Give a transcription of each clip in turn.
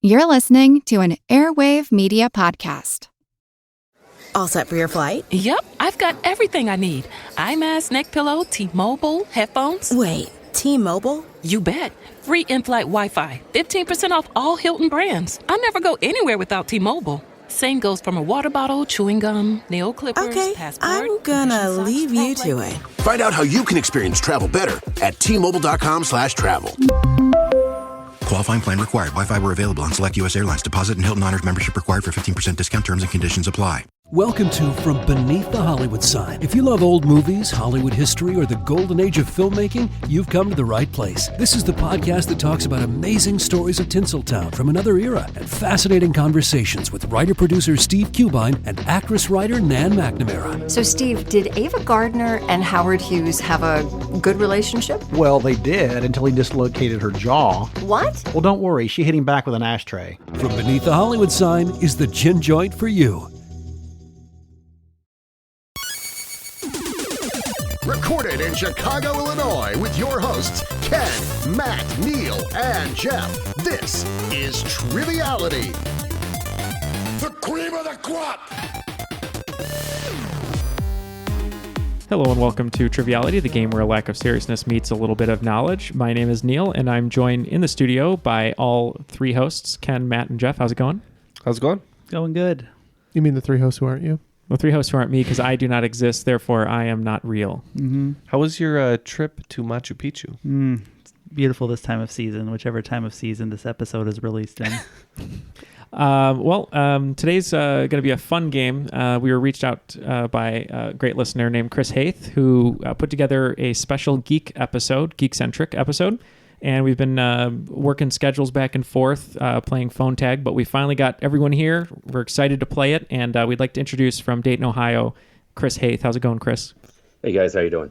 You're listening to an Airwave Media Podcast. All set for your flight? Yep, I've got everything I need. Eye mask, neck pillow, T-Mobile, headphones. Wait, T-Mobile? You bet. Free in-flight Wi-Fi. 15% off all Hilton brands. I never go anywhere without T-Mobile. Same goes from a water bottle, chewing gum, nail clippers, okay, passport. I'm gonna leave you to it. Find out how you can experience travel better at T-Mobile.com/travel. Qualifying plan required. Wi-Fi were available on select U.S. airlines. Deposit and Hilton Honors membership required for 15% discount. Terms and conditions apply. Welcome to From Beneath the Hollywood Sign. If you love old movies, Hollywood history, or the golden age of filmmaking, you've come to the right place. This is the podcast that talks about amazing stories of Tinseltown from another era and fascinating conversations with writer-producer Steve Cubine and actress-writer Nan McNamara. So, Steve, did Ava Gardner and Howard Hughes have a good relationship? Well, they did until he dislocated her jaw. What? Well, don't worry. She hit him back with an ashtray. From Beneath the Hollywood Sign is the gin joint for you. Recorded in Chicago, Illinois, with your hosts, Ken, Matt, Neal, and Jeff. This is Triviality. The cream of the crop! Hello and welcome to Triviality, the game where a lack of seriousness meets a little bit of knowledge. My name is Neal, and I'm joined in the studio by all three hosts, Ken, Matt, and Jeff. How's it going? How's it going? Going good. You mean the three hosts who aren't you? The three hosts who aren't me, because I do not exist, therefore I am not real. Mm-hmm. How was your trip to Machu Picchu? It's beautiful this time of season, whichever time of season this episode is released in. Today's going to be a fun game. We were reached out by a great listener named Chris Hayth, who put together a special geek-centric episode. And we've been working schedules back and forth, playing phone tag, but we finally got everyone here. We're excited to play it, and we'd like to introduce from Dayton, Ohio, Chris Hayth. How's it going, Chris? Hey, guys. How you doing?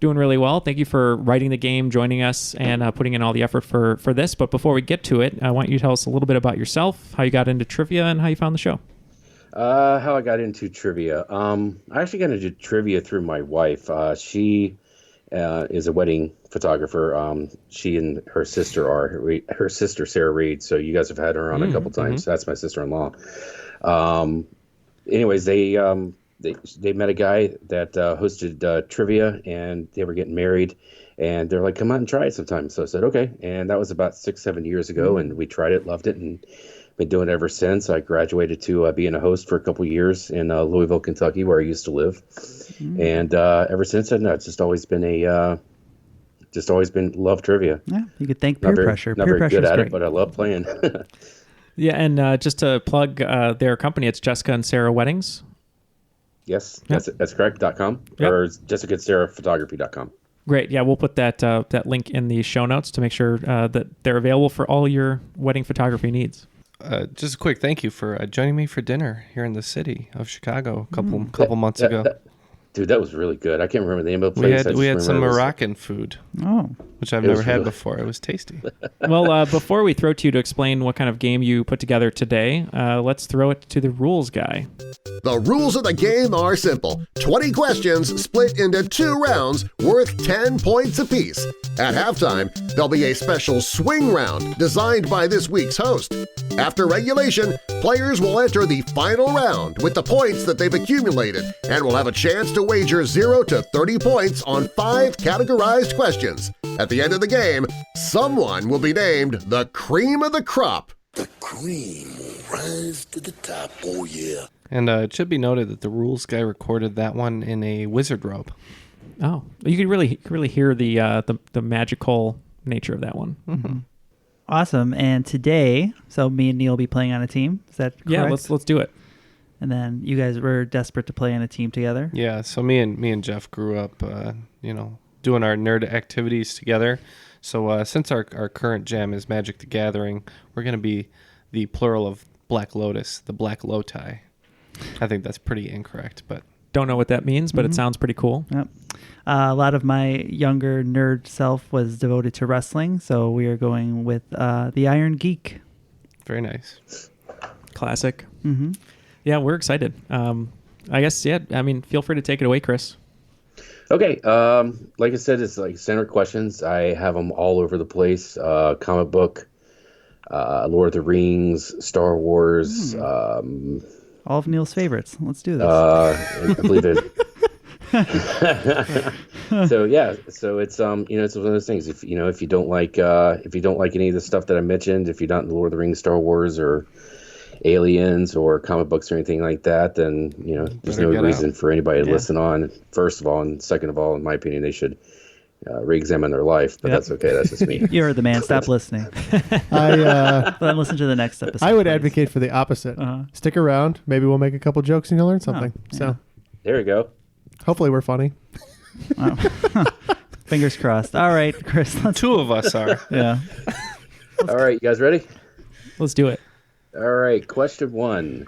Doing really well. Thank you for writing the game, joining us, and putting in all the effort for this. But before we get to it, I want you to tell us a little bit about yourself, how you got into trivia, and how you found the show. How I got into trivia. I actually got into trivia through my wife. She is a wedding photographer. She and her sister her sister Sarah Reed. So you guys have had her on a couple times. Mm-hmm. That's my sister-in-law. Anyways, they met a guy that hosted trivia, and they were getting married, and they're like, "Come out and try it sometime." So I said, "Okay." And that was about 6-7 years ago, and we tried it, loved it, and been doing it ever since. I graduated to being a host for a couple years in Louisville, Kentucky, where I used to live. And ever since then, it's just always been love trivia. Yeah, you could thank peer pressure. Not peer very good at great. it, but I love playing. Yeah, and just to plug their company, it's Jessica and Sarah Weddings. Yes, that's correct. .com or JessicaandSarahPhotography.com. Great. Yeah, we'll put that link in the show notes to make sure that they're available for all your wedding photography needs. Just a quick thank you for joining me for dinner here in the city of Chicago a couple months ago. Dude, that was really good. I can't remember the name of the place. We had some Moroccan food, which I've never had before. It was tasty. Well, before we throw to you to explain what kind of game you put together today, let's throw it to the rules guy. The rules of the game are simple. 20 questions split into 2 rounds worth 10 points apiece. At halftime, there'll be a special swing round designed by this week's host. After regulation, players will enter the final round with the points that they've accumulated and will have a chance to wager 0 to 30 points on 5 categorized questions. At the end of the game, someone will be named the cream of the crop. The cream will rise to the top, oh yeah. And it should be noted that the rules guy recorded that one in a wizard robe. Oh, you can really hear the magical nature of that one. Mm-hmm. Awesome. And today, so me and Neal will be playing on a team. Is that correct? Yeah, let's do it. And then you guys were desperate to play on a team together. Yeah. So me and Jeff grew up, doing our nerd activities together. So since our current jam is Magic the Gathering, we're going to be the plural of Black Lotus, the Black Loti. I think that's pretty incorrect, but don't know what that means, but it sounds pretty cool. Yep. A lot of my younger nerd self was devoted to wrestling, so we are going with the Iron Geek. Very nice. Classic. Mm-hmm. Yeah, we're excited. I guess, yeah, I mean, feel free to take it away, Chris. Okay. Like I said, it's like standard questions. I have them all over the place. Comic book, Lord of the Rings, Star Wars. All of Neal's favorites. Let's do this. I believe it. So yeah, so it's it's one of those things. If you don't like any of the stuff that I mentioned, if you're not in Lord of the Rings, Star Wars, or Aliens, or comic books, or anything like that, then there's no reason for anybody to listen on. First of all, and second of all, in my opinion, they should re-examine their life. But that's okay. That's just me. You heard the man. Stop listening. Then listen to the next episode. I would advocate for the opposite. Stick around. Maybe we'll make a couple jokes and you'll learn something. So there you go. Hopefully we're funny. Fingers crossed. All right, Chris. Two of us are. Yeah. All right, you guys ready? Let's do it. All right, question 1.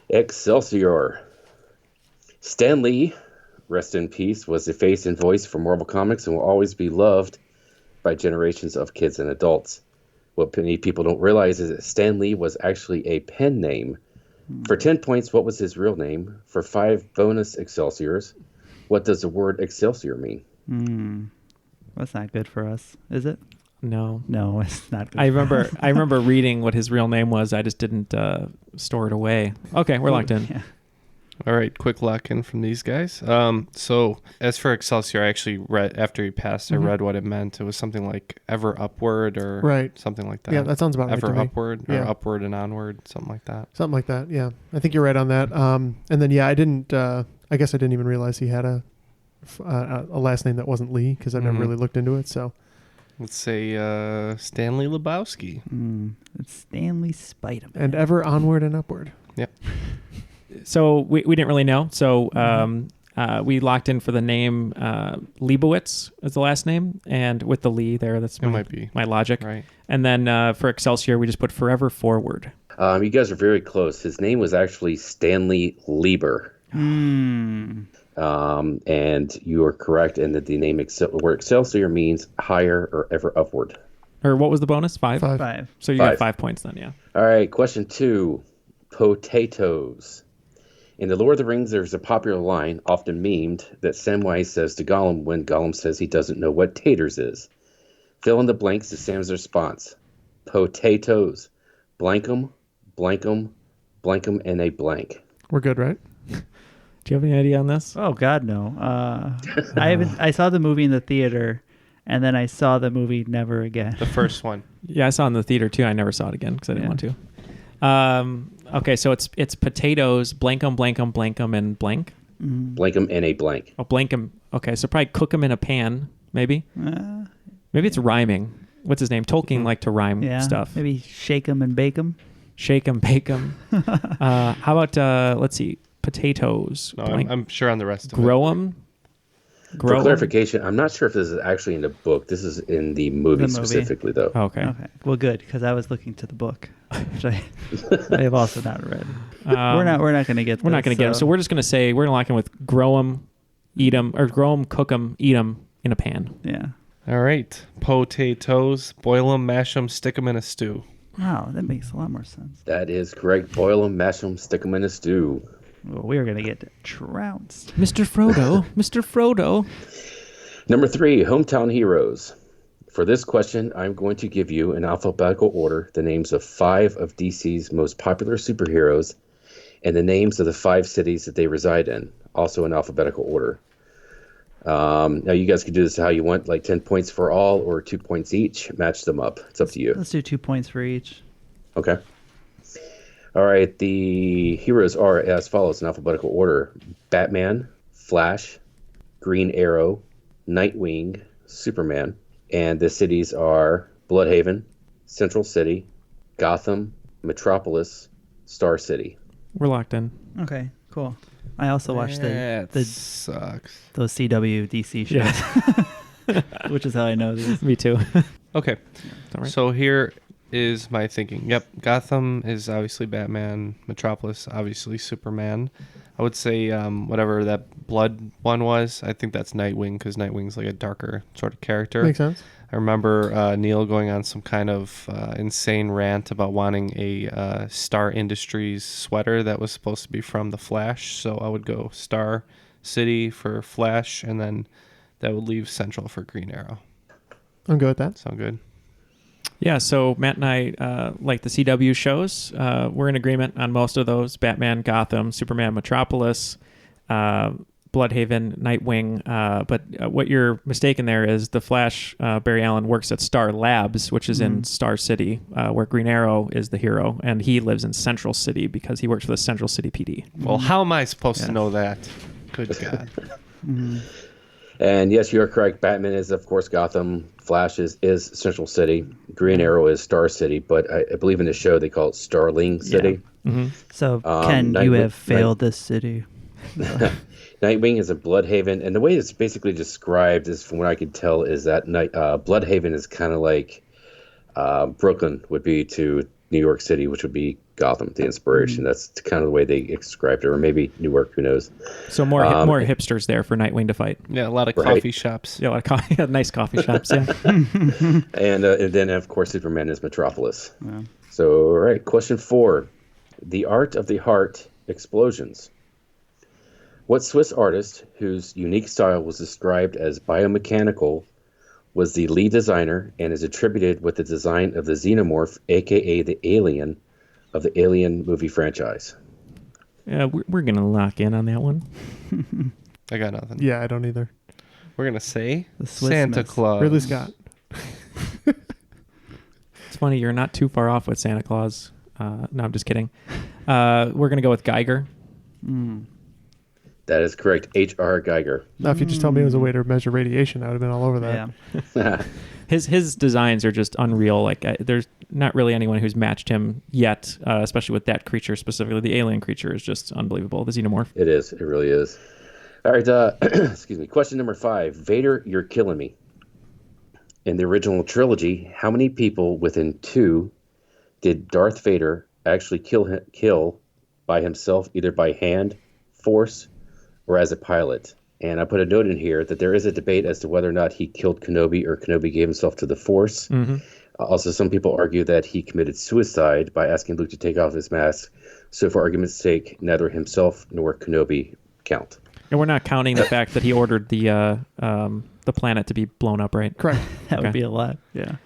Excelsior. Stan Lee, rest in peace, was the face and voice for Marvel Comics and will always be loved by generations of kids and adults. What many people don't realize is that Stan Lee was actually a pen name. For 10 points, what was his real name? For 5 bonus Excelsiors, what does the word Excelsior mean? That's not good for us, is it? No, it's not good. I remember reading what his real name was. I just didn't store it away. Okay, we're locked in. Yeah. All right, quick lock in from these guys. So as for Excelsior, I actually read after he passed. I read what it meant. It was something like ever upward or something like that. Yeah, that sounds about right to Ever me. upward or upward and onward, something like that. Something like that. Yeah, I think you're right on that. And then I didn't. I guess I didn't even realize he had a last name that wasn't Lee because I've never really looked into it. So let's say Stanley Lebowski. It's Stanley Spider-Man. And ever onward and upward. Yep. So we didn't really know. So we locked in for the name Leibowitz as the last name, and with the Lee there, that's might be my logic. Right. And then for Excelsior, we just put Forever Forward. You guys are very close. His name was actually Stanley Lieber. And you are correct in that the name word Excelsior means higher or ever upward. Or what was the bonus? 5? 5. So you got 5 points then, yeah. All right, question 2. Potatoes. In The Lord of the Rings, there's a popular line, often memed, that Samwise says to Gollum when Gollum says he doesn't know what taters is. Fill in the blanks to Sam's response. Potatoes. Blankum, blankum, blankum, and a blank. We're good, right? Do you have any idea on this? Oh God, no. I saw the movie in the theater, and then I saw the movie never again. The first one. Yeah, I saw it in the theater too. I never saw it again because I didn't want to. Okay, so it's potatoes, blankum, blankum, blankum, and blank. Blankum and a blank. Oh, blankum. Okay, so probably cook them in a pan, maybe. Maybe it's rhyming. What's his name? Tolkien liked to rhyme stuff. Maybe shake them and bake them. Shake them, bake them. How about let's see, potatoes. No, I'm sure on the rest of grow them. For clarification, I'm not sure if this is actually in the book. This is in the movie specifically, though. Okay. Well, good, because I was looking to the book, which I have also not read. We're not going to get. We're not going to get them. So we're just going to say we're going to lock in with grow them, eat them, or grow them, cook them, eat them in a pan. Yeah. All right. Potatoes, boil them, mash them, stick them in a stew. Wow, that makes a lot more sense. That is correct. Boil them, mash them, stick them in a stew. Well, we are going to get trounced. Mr. Frodo. Mr. Frodo. Number 3, hometown heroes. For this question, I'm going to give you in alphabetical order the names of 5 of DC's most popular superheroes and the names of the 5 cities that they reside in, also in alphabetical order. Now, you guys can do this how you want, like 10 points for all or 2 points each. Match them up. It's up to you. Let's do 2 points for each. Okay. All right, the heroes are as follows in alphabetical order. Batman, Flash, Green Arrow, Nightwing, Superman. And the cities are Bloodhaven, Central City, Gotham, Metropolis, Star City. We're locked in. Okay, cool. I also watched the sucks. Those CW DC shows, which is how I know these. Me too. Okay, so here is my thinking. Yep, Gotham is obviously Batman. Metropolis, obviously Superman. I would say whatever that Blood one was, I think that's Nightwing, because Nightwing's like a darker sort of character. Makes sense. I remember Neal going on some kind of insane rant about wanting a Star Industries sweater that was supposed to be from The Flash. So I would go Star City for Flash, and then that would leave Central for Green Arrow. I'm good with that. Sound good? Yeah, so Matt and I like the CW shows. We're in agreement on most of those: Batman, Gotham, Superman, Metropolis, Bloodhaven, Nightwing. But what you're mistaken there is the Flash, Barry Allen, works at Star Labs, which is in Star City, where Green Arrow is the hero, and he lives in Central City because he works for the Central City PD. Well, how am I supposed to know that? Good God. And yes, you are correct. Batman is, of course, Gotham. Flash is Central City. Green Arrow is Star City, but I believe in the show they call it Starling City. So, Ken, you have failed this city. Nightwing is a Bloodhaven, and the way it's basically described is, from what I could tell, is that Bloodhaven is kind of like Brooklyn would be to New York City, which would be Gotham, the inspiration. That's kind of the way they described it, or maybe Newark, who knows. So more hipsters there for Nightwing to fight. Yeah, a lot of coffee shops. Yeah, a lot of coffee, nice coffee shops, yeah. And then, of course, Superman is Metropolis. Yeah. So, all right, question 4. The Art of the Heart Explosions. What Swiss artist, whose unique style was described as biomechanical, was the lead designer and is attributed with the design of the xenomorph, a.k.a. the alien, of the Alien movie franchise? Yeah, we're going to lock in on that one. I got nothing. Yeah, I don't either. We're going to say The Swiss Santa Miss. Claus. Ridley Scott. It's funny, you're not too far off with Santa Claus. No, I'm just kidding. We're going to go with Geiger. That is correct. H.R. Geiger. Now, if you just told me it was a way to measure radiation, I would have been all over that. Yeah. His designs are just unreal. Like there's not really anyone who's matched him yet, especially with that creature specifically. The alien creature is just unbelievable. The xenomorph. It is. It really is. All right. Excuse me. Question number 5. Vader, You're Killing Me. In the original trilogy, how many people within 2 did Darth Vader actually kill by himself, either by hand, force, or as a pilot? And I put a note in here that there is a debate as to whether or not he killed Kenobi or Kenobi gave himself to the Force. Also, some people argue that he committed suicide by asking Luke to take off his mask. So for argument's sake, neither himself nor Kenobi count. And we're not counting the fact that he ordered the planet to be blown up, right? Correct. That would be a lot. Yeah.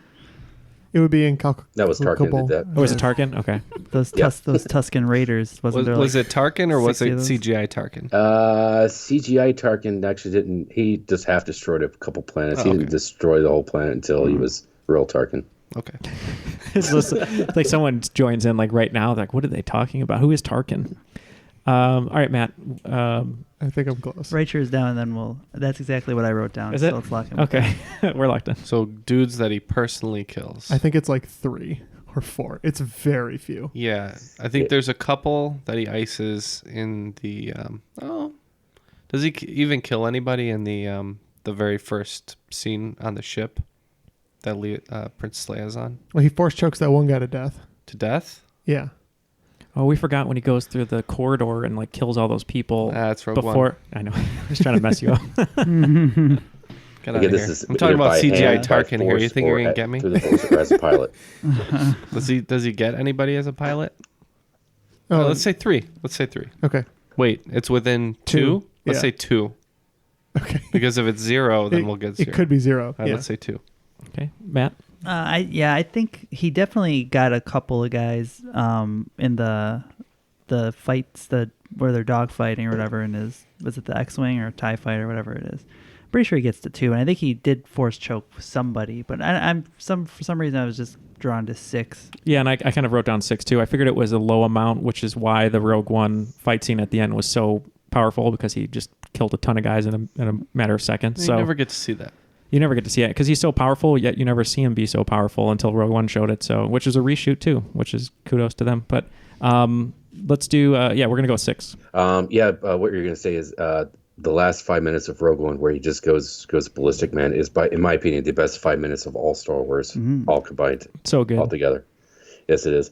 It would be incalculable. That was Tarkin did that. Oh, was it Tarkin? Okay. Those Tusken Raiders. Was it Tarkin or was it CGI Tarkin? CGI Tarkin actually didn't. He just half destroyed a couple planets. He didn't destroy the whole planet until he was real Tarkin. Okay. It's like someone joins in like right now. They're like, what are they talking about? Who is Tarkin? All right, Matt. I think I'm close. Write yours down, and then that's exactly what I wrote down. Is it? Let's lock him. Okay. We're locked in. So dudes that he personally kills. I think it's like 3 or 4. It's very few. Yeah. I think there's a couple that he ices in the... Does he even kill anybody in the very first scene on the ship that Princess Leia's on? Well, he force chokes that one guy to death. To death? Yeah. Oh, we forgot when he goes through the corridor and like kills all those people. That's Rogue before. One. I know. I was trying to mess you up. Get out of here. I'm talking about CGI Tarkin here. You think you're gonna get me? Through the force or as a pilot. Does he get anybody as a pilot? Oh, let's say 3. Okay. Wait, it's within 2? Let's say 2. Okay. Because if it's 0, then we'll get 0. It could be 0. Let's say 2. Okay, Matt. I think he definitely got a couple of guys in the fights where they're dog fighting or whatever, and was it the X-Wing or TIE fighter or whatever it is. Pretty sure he gets to 2, and I think he did force choke somebody, but for some reason I was just drawn to 6. Yeah, and I kind of wrote down 6 too. I figured it was a low amount, which is why the Rogue One fight scene at the end was so powerful, because he just killed a ton of guys in a matter of seconds. You never get to see that. You never get to see it because he's so powerful, yet you never see him be so powerful until Rogue One showed it. So, which is a reshoot too, which is kudos to them. But let's do. We're gonna go 6. What you're gonna say is the last 5 minutes of Rogue One, where he just goes ballistic, man, is in my opinion, the best 5 minutes of all Star Wars, all combined. So good, all together. Yes, it is.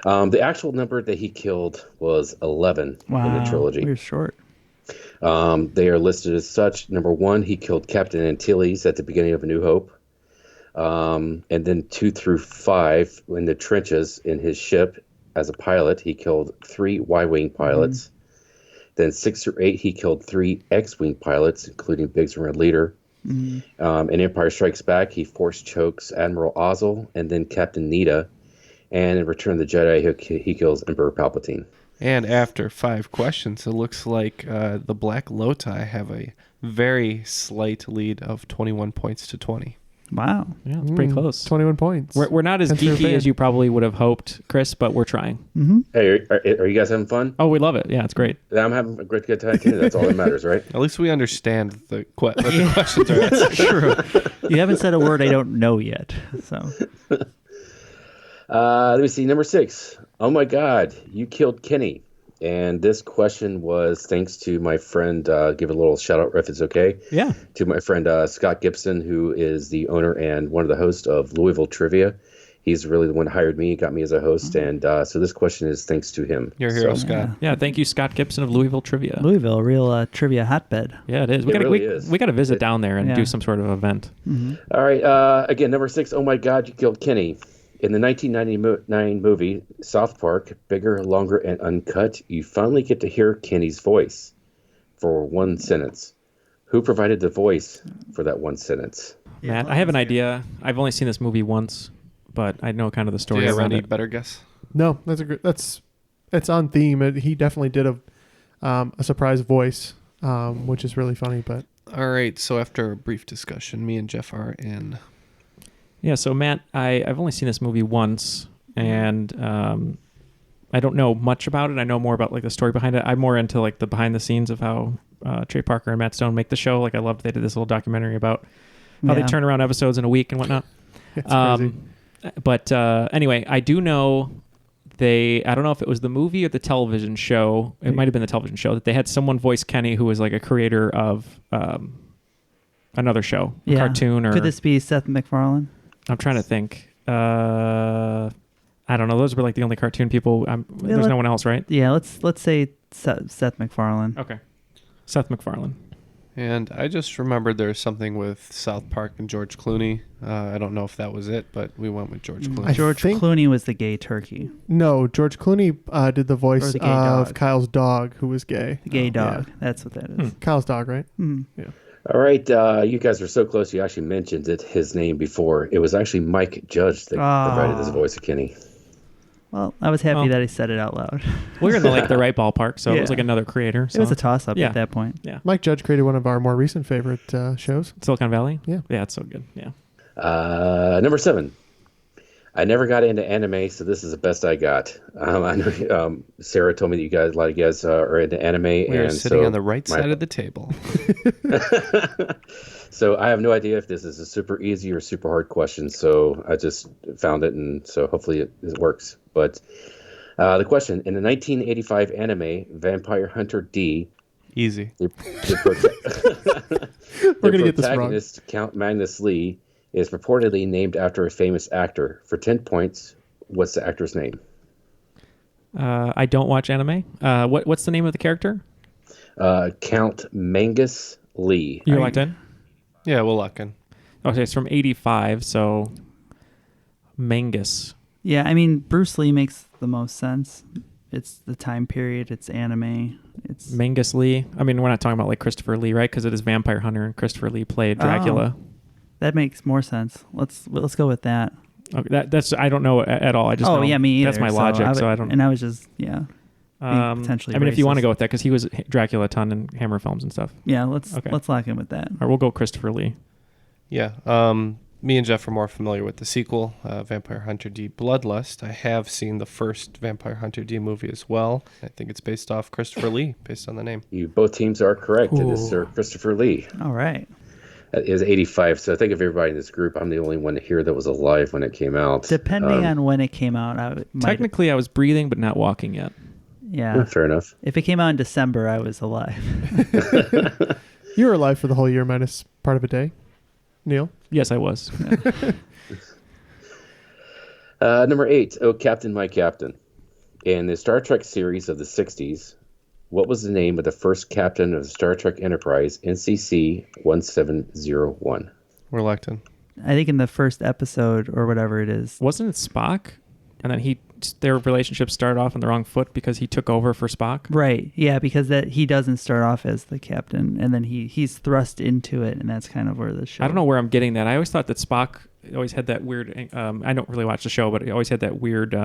The actual number that he killed was 11 in the trilogy. We're short. They are listed as such. Number 1, he killed Captain Antilles at the beginning of A New Hope. And then 2 through 5 in the trenches in his ship as a pilot, he killed 3 Y-Wing pilots. Then 6 through 8, he killed 3 X-Wing pilots, including Biggs and Red Leader. In Empire Strikes Back, he force chokes Admiral Ozzel and then Captain Nita. And in Return of the Jedi, he kills Emperor Palpatine. And after 5 questions, it looks like the Black Loti have a very slight lead of 21 points to 20. Wow. Yeah, it's pretty close. 21 points. We're not as geeky as you probably would have hoped, Chris, but we're trying. Mm-hmm. Hey, are you guys having fun? Oh, we love it. Yeah, it's great. I'm having a great good time too. That's all that matters, right? At least we understand what the questions are. That's true. You haven't said a word I don't know yet. So, let me see. Number 6. Oh my God, you killed Kenny. And this question was thanks to my friend, give a little shout out if it's okay. Yeah. To my friend Scott Gibson, who is the owner and one of the hosts of Louisville Trivia. He's really the one who hired me, got me as a host. And so this question is thanks to him. Your hero, Scott. Yeah, thank you, Scott Gibson of Louisville Trivia. Louisville, a real trivia hotbed. Yeah, it is. We got to visit down there and do some sort of event. Mm-hmm. All right. Again, number 6. Oh my God, you killed Kenny. In the 1999 movie, South Park, Bigger, Longer, and Uncut, you finally get to hear Kenny's voice for one sentence. Who provided the voice for that one sentence? Matt, I have an idea. I've only seen this movie once, but I know kind of the story around it. Better guess? No, it's on theme. He definitely did a surprise voice, which is really funny. But all right, so after a brief discussion, me and Jeff are in. Yeah, so Matt, I've only seen this movie once, and I don't know much about it. I know more about like the story behind it. I'm more into like the behind the scenes of how Trey Parker and Matt Stone make the show. Like I loved they did this little documentary about how they turn around episodes in a week and whatnot. It's crazy. But anyway, I do know I don't know if it was the movie or the television show. It might have been the television show that they had someone voice Kenny who was like a creator of another show, a cartoon, or could this be Seth MacFarlane? I'm trying to think. I don't know. Those were like the only cartoon people. There's no one else, right? Yeah, let's say Seth MacFarlane. Okay, Seth MacFarlane. And I just remembered there's something with South Park and George Clooney. I don't know if that was it, but we went with George Clooney. George Clooney was the gay turkey. No, George Clooney did the voice of dog. Kyle's dog, who was gay. The gay dog. Yeah. That's what that is. Kyle's dog, right? Mm-hmm. Yeah. All right, you guys are so close. You actually mentioned his name before. It was actually Mike Judge that provided this voice of Kenny. Well, I was happy that he said it out loud. We're in the right ballpark, so it was like another creator. So. It was a toss-up at that point. Yeah. Mike Judge created one of our more recent favorite shows. Silicon Valley? Yeah. Yeah, it's so good. Yeah. Number 7. I never got into anime, so this is the best I got. I know Sarah told me that a lot of you guys are into anime. We're sitting on the right side of the table. So I have no idea if this is a super easy or super hard question. So I just found it, and so hopefully it works. But the question, in the 1985 anime Vampire Hunter D. Easy. We're going to get this wrong. Protagonist, Count Magnus Lee, is purportedly named after a famous actor. For 10 points, what's the actor's name? I don't watch anime. What's the name of the character? Count Magnus Lee. You're locked in? Yeah, we'll lock in. Okay, it's from 85, so Mangus. Yeah, I mean, Bruce Lee makes the most sense. It's the time period. It's anime. It's Mangus Lee. I mean, we're not talking about like Christopher Lee, right? Because it is Vampire Hunter, and Christopher Lee played Dracula. Oh, that makes more sense. Let's go with that. Okay, that's I don't know at all. I just know yeah, me either. That's my logic. So I don't. And I was just potentially. I mean, racist. if you want to go with that, because he was Dracula a ton in Hammer films and stuff. Yeah, let's lock in with that. All right, we'll go Christopher Lee. Yeah. Me and Jeff are more familiar with the sequel, Vampire Hunter D Bloodlust. I have seen the first Vampire Hunter D movie as well. I think it's based off Christopher Lee, based on the name. Both teams are correct. It is Sir Christopher Lee. All right. It was 85, so I think of everybody in this group, I'm the only one here that was alive when it came out. Depending on when it came out, technically I was breathing but not walking yet. Yeah. Fair enough. If it came out in December, I was alive. You were alive for the whole year minus part of a day, Neal? Yes, I was. Number 8, Oh Captain, My Captain. In the Star Trek series of the 60s, what was the name of the first captain of the Star Trek Enterprise, NCC 1701? We're locked in. I think in the first episode or whatever it is. Wasn't it Spock? And then he their relationship started off on the wrong foot because he took over for Spock? Right. Yeah, because that he doesn't start off as the captain, and then he's thrust into it, and that's kind of where the show. I don't know where I'm getting that. I always thought that Spock always had that weird. I don't really watch the show, but he always had that weird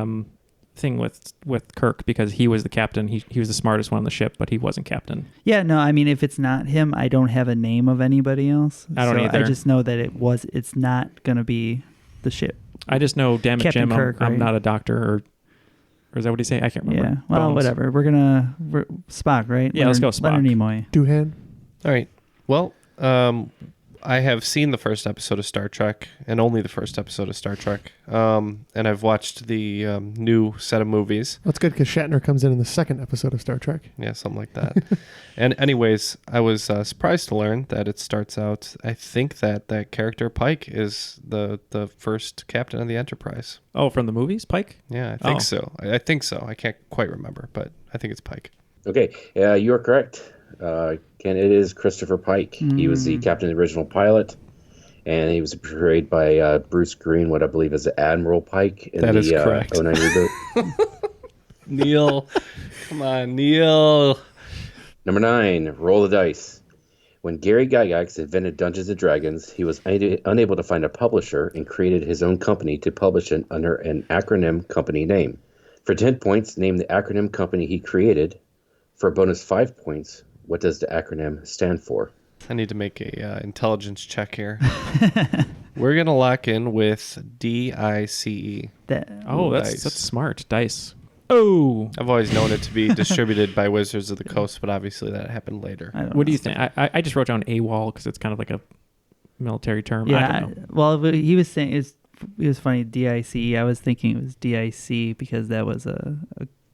thing with Kirk because he was the captain. He was the smartest one on the ship, but he wasn't captain. Yeah, no, I mean, if it's not him, I don't have a name of anybody else. I don't either. I just know that it's not going to be the ship. I just know, damn it, Captain Jim, Kirk, I'm right? not a doctor, or is that what he say? I can't remember. Yeah, well, Bones. whatever. We're Spock, right? Yeah, let's go Spock. Leonard Nimoy. Doohan. All right. Well, I have seen the first episode of Star Trek, and only the first episode of Star Trek. And I've watched the new set of movies. That's good because Shatner comes in the second episode of Star Trek. Yeah, something like that. And anyways, I was surprised to learn that it starts out, I think that character Pike is the first captain of the Enterprise. Oh, from the movies, Pike? Yeah, I think so. I think so. I can't quite remember, but I think it's Pike. Okay, you are correct. Ken, it is Christopher Pike. He was the captain of the original pilot, and he was portrayed by Bruce Green, what I believe is Admiral Pike in that the is correct. 09 reboot. Neal. Come on, Neal. Number 9, roll the dice. When Gary Gygax invented Dungeons & Dragons, he was unable to find a publisher and created his own company to publish it under an acronym company name. For 10 points, name the acronym company he created. For a bonus 5 points, what does the acronym stand for? I need to make a intelligence check here. We're going to lock in with DICE. That's smart. Dice. Oh. I've always known it to be distributed by Wizards of the Coast, but obviously that happened later. What do you think? I just wrote down AWOL because it's kind of like a military term. Yeah, I don't know. well, he was saying it was funny, DICE. I was thinking it was DIC because that was a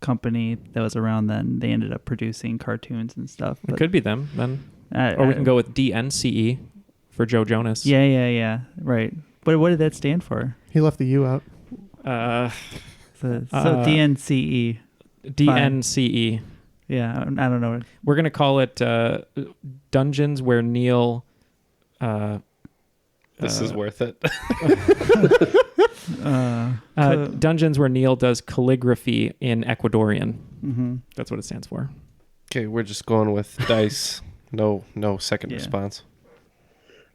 company that was around then. They ended up producing cartoons and stuff. It could be them then. Or we can go with DNCE for Joe Jonas. Yeah. Right. What did that stand for? He left the U out. So DNCE. DNCE. Yeah, I don't know. We're going to call it Dungeons Where Neal... this is worth it. Dungeons Where Neal does calligraphy in Ecuadorian. Mm-hmm. That's what it stands for. Okay, we're just going with dice. No second response.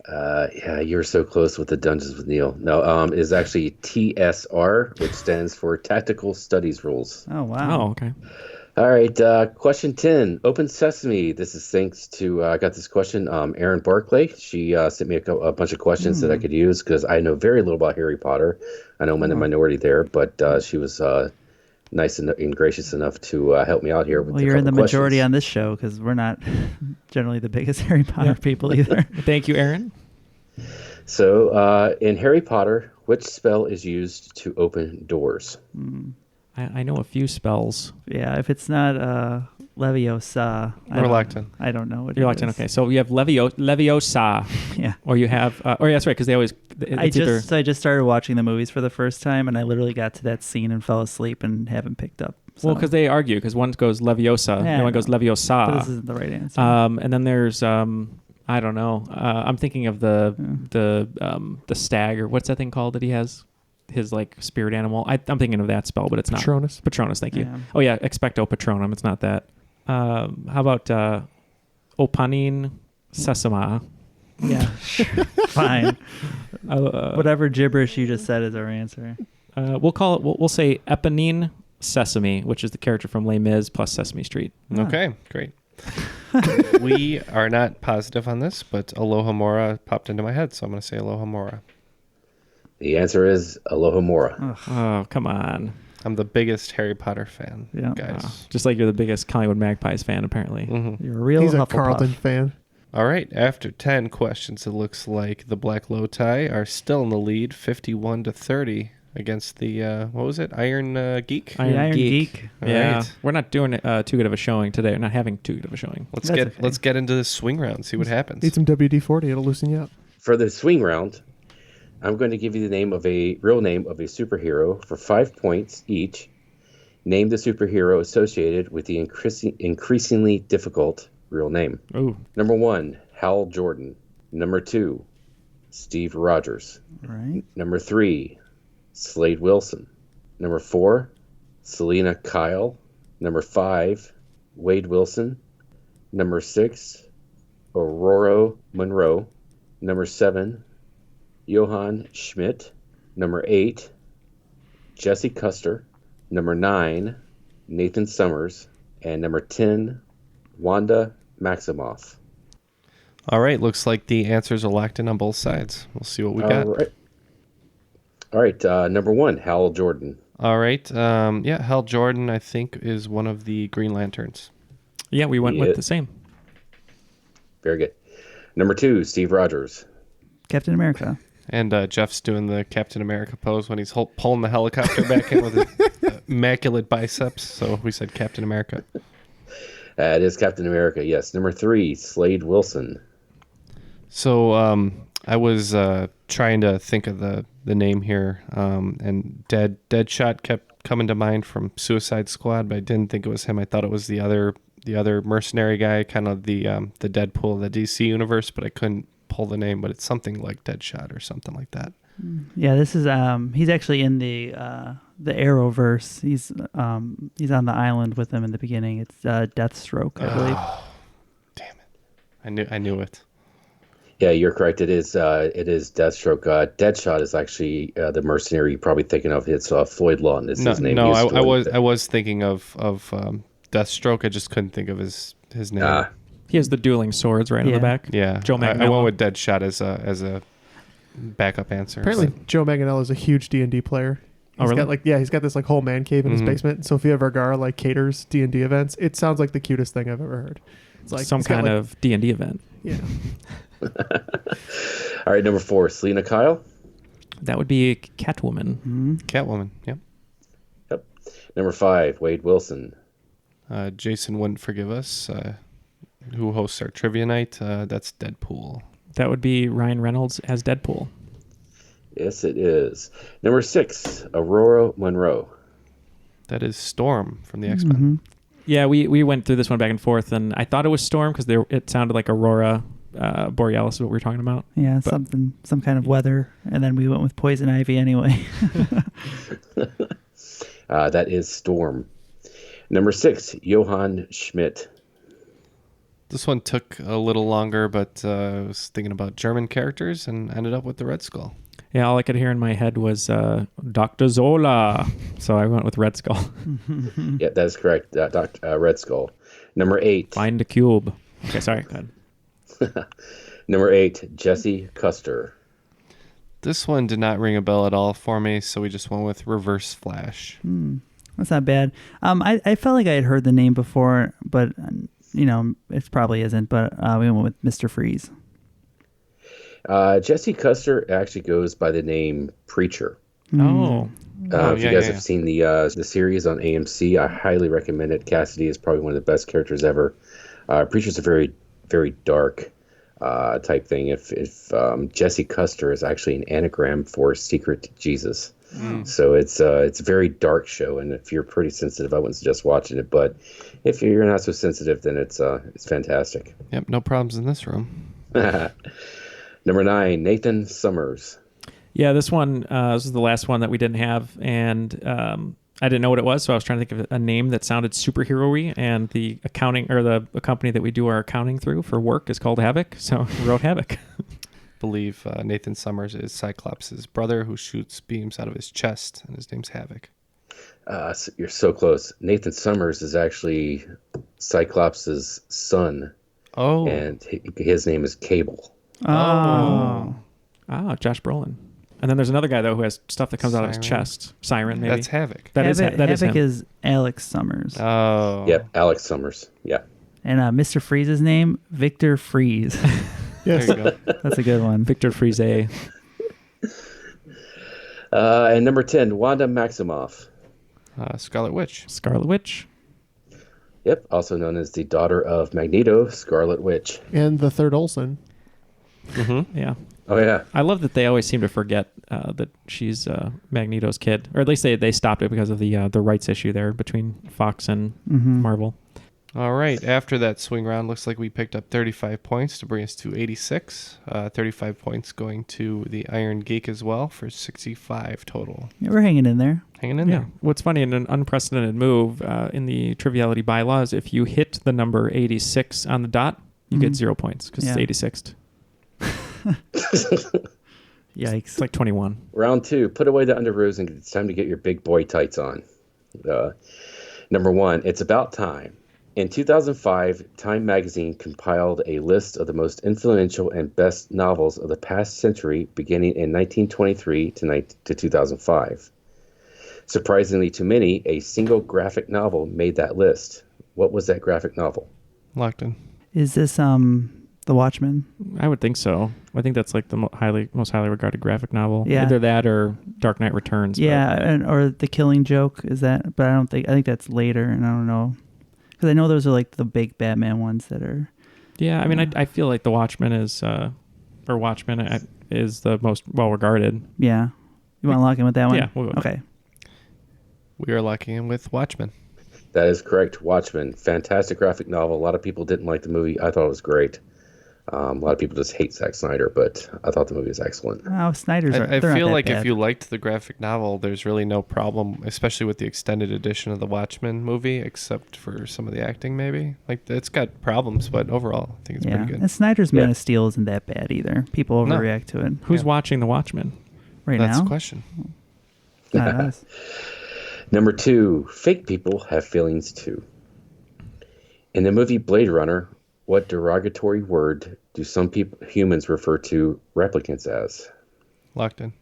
Yeah, you're so close with the Dungeons with Neil. No, it's actually TSR, which stands for Tactical Studies Rules. Oh, wow. Oh, okay. All right, question 10, Open Sesame. This is thanks to, I got this question, Erin Barclay. She sent me a bunch of questions that I could use because I know very little about Harry Potter. I know I'm in the minority there, but she was nice and gracious enough to help me out here with you're in the majority on this show because we're not generally the biggest Harry Potter people either. Thank you, Erin. So, in Harry Potter, which spell is used to open doors? I know a few spells. Yeah, if it's not Leviosa, we're locked in. I don't know what you're locked in. Okay, so you have Leviosa. Yeah, or you have. Yeah, that's right. Because they always. I just started watching the movies for the first time, and I literally got to that scene and fell asleep and haven't picked up. So. Well, because they argue. Because one goes Leviosa, the other one goes Leviosa. But this isn't the right answer. And then there's I don't know. I'm thinking of the stag, or what's that thing called that he has? His like spirit animal. I'm thinking of that spell, but it's Patronus. not Patronus. Thank you. Yeah. Oh yeah, Expecto Patronum. It's not that. How about Opanin Sesama? Yeah, fine. Whatever gibberish you just said is our answer. We'll call it. We'll say Eponine Sesame, which is the character from Les Mis plus Sesame Street. Okay, great. We are not positive on this, but Alohomora popped into my head, so I'm going to say Alohomora. The answer is Alohomora. Oh, come on. I'm the biggest Harry Potter fan, guys. Just like you're the biggest Hollywood Magpies fan, apparently. Mm-hmm. You're a real He's a Hufflepuff. Carlton fan. All right, after 10 questions, it looks like the Black Lowtie are still in the lead, 51-30 against the, what was it, Iron Geek? Iron Geek. Yeah, right. we're not doing too good of a showing today. We're not having too good of a showing. Let's get into the swing round, see what happens. Eat some WD-40, it'll loosen you up. For the swing round, I'm going to give you the real name of a superhero for 5 points each. Name the superhero associated with the increasingly difficult real name. Ooh. Number 1, Hal Jordan. Number 2, Steve Rogers. Right. Number 3, Slade Wilson. Number 4, Selena Kyle. Number 5, Wade Wilson. Number 6, Aurora Monroe. Number 7, Johann Schmidt. Number 8, Jesse Custer. Number 9, Nathan Summers. And number 10, Wanda Maximoff. All right, looks like the answers are locked in on both sides. We'll see what we got. All right, number 1, Hal Jordan. All right, Hal Jordan, I think, is one of the Green Lanterns. Yeah, we went with the same. Very good. Number 2, Steve Rogers. Captain America. And Jeff's doing the Captain America pose when he's pulling the helicopter back in with his immaculate biceps. So we said Captain America. It is Captain America, yes. Number 3, Slade Wilson. So I was trying to think of the name here, and Deadshot kept coming to mind from Suicide Squad, but I didn't think it was him. I thought it was the other mercenary guy, kind of the Deadpool of the DC universe, but I couldn't pull the name. But it's something like Deadshot or something like that. Yeah, this is he's actually in the Arrowverse. He's on the island with them in the beginning. It's Deathstroke, I believe. Damn it! I knew it. Yeah, you're correct. It is Deathstroke. Deadshot is actually the mercenary you're probably thinking of. It's Floyd Lawton. Is his name. No, I was thinking of Deathstroke. I just couldn't think of his name. He has the dueling swords right on the back. Yeah, Joe Manganiello. I went with Deadshot as a backup answer. Apparently, Joe Manganiello is a huge D&D player. He's really? He's got this whole man cave in his basement. Sofia Vergara caters D&D events. It sounds like the cutest thing I've ever heard. It's like some kind of D&D event. Yeah. All right, number 4, Selena Kyle. That would be Catwoman. Mm-hmm. Catwoman, yep. Number 5, Wade Wilson. Jason Wouldn't Forgive Us, who hosts our trivia night. That's Deadpool. That would be Ryan Reynolds as Deadpool. Yes, it is. Number 6, Aurora Monroe. That is Storm from the X-Men. Mm-hmm. Yeah, we went through this one back and forth, and I thought it was Storm because it sounded like Aurora Borealis is what we were talking about. Yeah, some kind of weather, and then we went with Poison Ivy anyway. That is Storm. Number 6, Johann Schmidt. This one took a little longer, but I was thinking about German characters and ended up with the Red Skull. Yeah, all I could hear in my head was Dr. Zola. So I went with Red Skull. Yeah, that is correct. Red Skull. Number 8. Find a cube. Okay, sorry. Go ahead. Number 8, Jesse Custer. This one did not ring a bell at all for me, so we just went with Reverse Flash. That's not bad. I felt like I had heard the name before, but it probably isn't. But we went with Mr. Freeze. Jesse Custer actually goes by the name Preacher. Oh. If you guys have seen the series on AMC, I highly recommend it. Cassidy is probably one of the best characters ever. Preacher's a very, very dark type thing. If Jesse Custer is actually an anagram for Secret Jesus. So it's a very dark show, and if you're pretty sensitive, I wouldn't suggest watching it. But if you're not so sensitive, then it's fantastic. Yep, no problems in this room. Number 9, Nathan Summers. Yeah, this one this is the last one that we didn't have, and I didn't know what it was, so I was trying to think of a name that sounded superhero-y, and the accounting or the company that we do our accounting through for work is called Havoc, so we wrote Havoc. Believe Nathan Summers is Cyclops' brother who shoots beams out of his chest, and his name's Havoc. So you're so close. Nathan Summers is actually Cyclops' son. Oh. And his name is Cable. Oh, Josh Brolin. And then there's another guy, though, who has stuff that comes out of his chest. Siren, maybe. That's Havoc. Havoc is Alex Summers. Oh. Yep, Alex Summers. Yeah. And Mr. Freeze's name, Victor Freeze. Yes. There you go. That's a good one. Victor Freeze. And number 10, Wanda Maximoff. Scarlet Witch. Scarlet Witch. Yep, also known as the daughter of Magneto, Scarlet Witch. And the third Olsen. Mm-hmm. Yeah. Oh, yeah. I love that they always seem to forget that she's Magneto's kid. Or at least they stopped it because of the rights issue there between Fox and Marvel. All right. After that swing round, looks like we picked up 35 points to bring us to 86. 35 points going to the Iron Geek as well for 65 total. Yeah, we're hanging in there. Hanging in there. What's funny, in an unprecedented move in the triviality bylaws, if you hit the number 86 on the dot, you get 0 points because it's 86th. Yikes. It's like 21. Round 2. Put away the underoos and it's time to get your big boy tights on. Number 1. It's about time. In 2005, Time magazine compiled a list of the most influential and best novels of the past century, beginning in 1923 to 2005. Surprisingly to many, a single graphic novel made that list. What was that graphic novel? Locked in. Is this The Watchmen? I would think so. I think that's like the most highly regarded graphic novel. Yeah. Either that or Dark Knight Returns. Yeah, or The Killing Joke. Is that? But I think that's later, and I don't know. Because I know those are like the big Batman ones that are. Yeah, I mean, I feel like The Watchmen is the most well regarded. Yeah. You want to lock in with that one? Yeah. We'll go. Okay. We are locking in with Watchmen. That is correct. Watchmen. Fantastic graphic novel. A lot of people didn't like the movie. I thought it was great. A lot of people just hate Zack Snyder, but I thought the movie was excellent. Oh, Snyder's. I feel like if you liked the graphic novel, there's really no problem, especially with the extended edition of the Watchmen movie, except for some of the acting, maybe. Like, it's got problems, but overall, I think it's pretty good. And Snyder's Man of Steel isn't that bad either. People overreact to it. Who's watching The Watchmen right now? That's the question. Not us. Number 2, fake people have feelings too. In the movie Blade Runner, what derogatory word do some humans refer to replicants as? Locked in.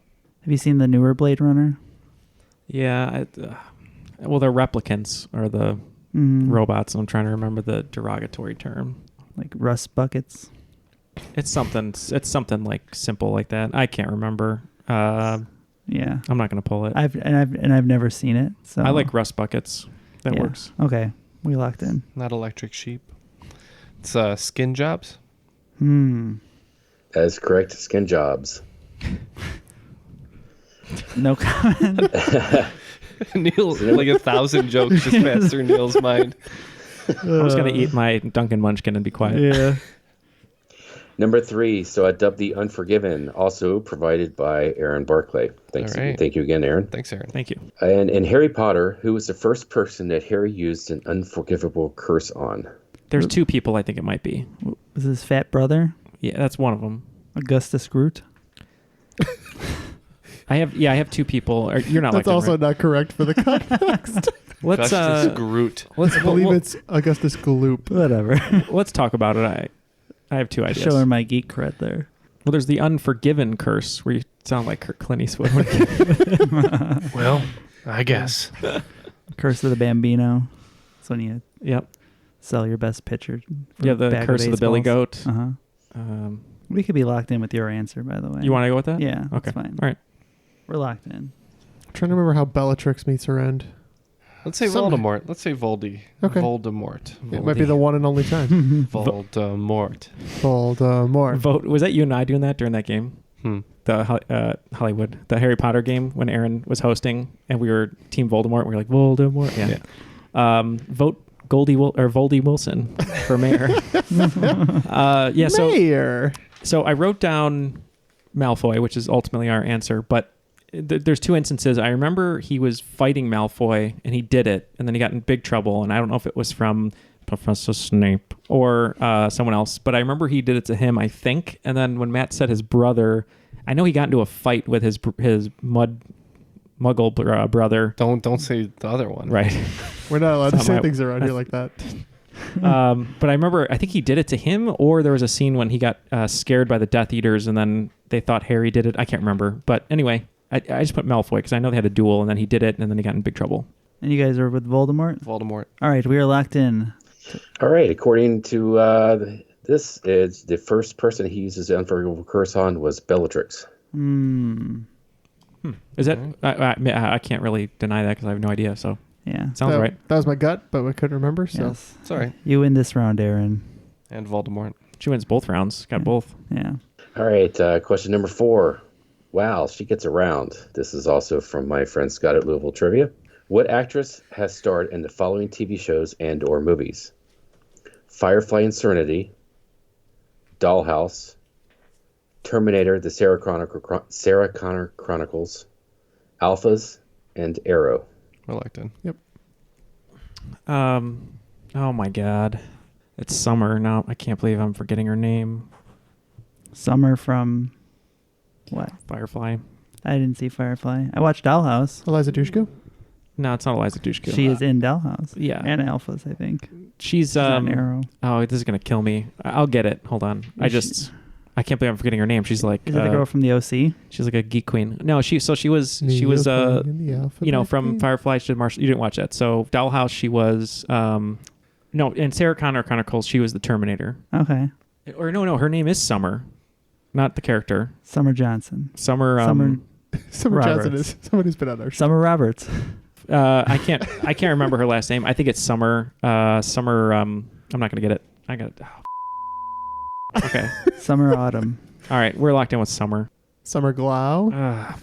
Have you seen the newer Blade Runner? Yeah. Well, they're replicants, or the robots. I'm trying to remember the derogatory term. Like rust buckets? It's something like simple like that. I can't remember. Yeah. I'm not going to pull it. I've never seen it. So I like rust buckets. That works. Okay. We locked in. Not electric sheep. It's skin jobs. That is correct. Skin jobs. No comment. Neil, like 1,000 jokes just passed through Neil's mind. I was going to eat my Dunkin' Munchkin and be quiet. Yeah. Number 3, so I dubbed the Unforgiven, also provided by Aaron Barclay. Thanks. All right. Thank you again, Aaron. Thanks, Aaron. Thank you. And in Harry Potter, who was the first person that Harry used an unforgivable curse on? There's 2 people I think it might be. Was his fat brother? Yeah, that's one of them. Augustus Groot? I have 2 people. You're not. That's also not correct for the context. Let's Augustus Groot. I believe it's Augustus Gloop. Whatever. Let's talk about it. I have 2 ideas. Showing my geek cred there. Well, there's the Unforgiven curse, where you sound like Clint Eastwood. Well, I guess. Curse of the Bambino. That's when you sell your best pitcher. Yeah, the curse of the Billy Goat. We could be locked in with your answer, by the way. You want to go with that? Yeah, okay. that's fine. All right. We're locked in. I'm trying to remember how Bellatrix meets her end. Let's say Voldemort. Let's say Voldy. Okay. Voldemort. It might be the one and only time. Voldemort. Voldemort. Was that you and I doing that during that game? The Hollywood, the Harry Potter game, when Aaron was hosting and we were Team Voldemort. We were like, Voldemort. Yeah. Vote Voldy Wilson for mayor. Mayor. So I wrote down Malfoy, which is ultimately our answer, but there's 2 instances. I remember he was fighting Malfoy and he did it, and then he got in big trouble, and I don't know if it was from Professor Snape or someone else, but I remember he did it to him, I think. And then when Matt said his brother, I know he got into a fight with his Muggle brother. Don't say the other one. Right. We're not allowed to say things around here like that. But I remember, I think he did it to him, or there was a scene when he got scared by the Death Eaters, and then they thought Harry did it. I can't remember. But anyway, I just put Malfoy because I know they had a duel, and then he did it, and then he got in big trouble. And you guys are with Voldemort? Voldemort. All right, we are locked in. All right, according to this, is the first person he uses the unforgivable curse on was Bellatrix. Is that? I can't really deny that because I have no idea. So yeah, sounds right. That was my gut, but I couldn't remember. So yes. It's all right. You win this round, Aaron. And Voldemort. She wins both rounds. Got both. Yeah. All right, question number 4. Wow, she gets around. This is also from my friend Scott at Louisville Trivia. What actress has starred in the following TV shows and or movies? Firefly and Serenity, Dollhouse, Terminator, the Sarah Connor Chronicles, Alphas, and Arrow. Elected. Yep. Oh my God. It's Summer. No, I can't believe I'm forgetting her name. Summer from what? Firefly. I didn't see Firefly. I watched Dollhouse. Eliza Dushku? No, it's not Eliza Dushku. She is in Dollhouse. Yeah. And Alphas, I think. She's on Arrow. Oh, this is gonna kill me. I'll get it. Hold on. I can't believe I'm forgetting her name. She's like Is it the girl from the OC? She's like a geek queen. No, she was from Firefly. She did you didn't watch that. So Dollhouse, she was no, in Sarah Connor Chronicles, she was the Terminator. Okay. Or no, her name is Summer, not the character. Summer Johnson. Summer Johnson is someone who's been on our show. Summer Roberts. I can't remember her last name. I think it's Summer. Summer. I'm not gonna get it. I got it. Oh. Okay. Summer Autumn. All right, we're locked in with Summer. Summer Glau.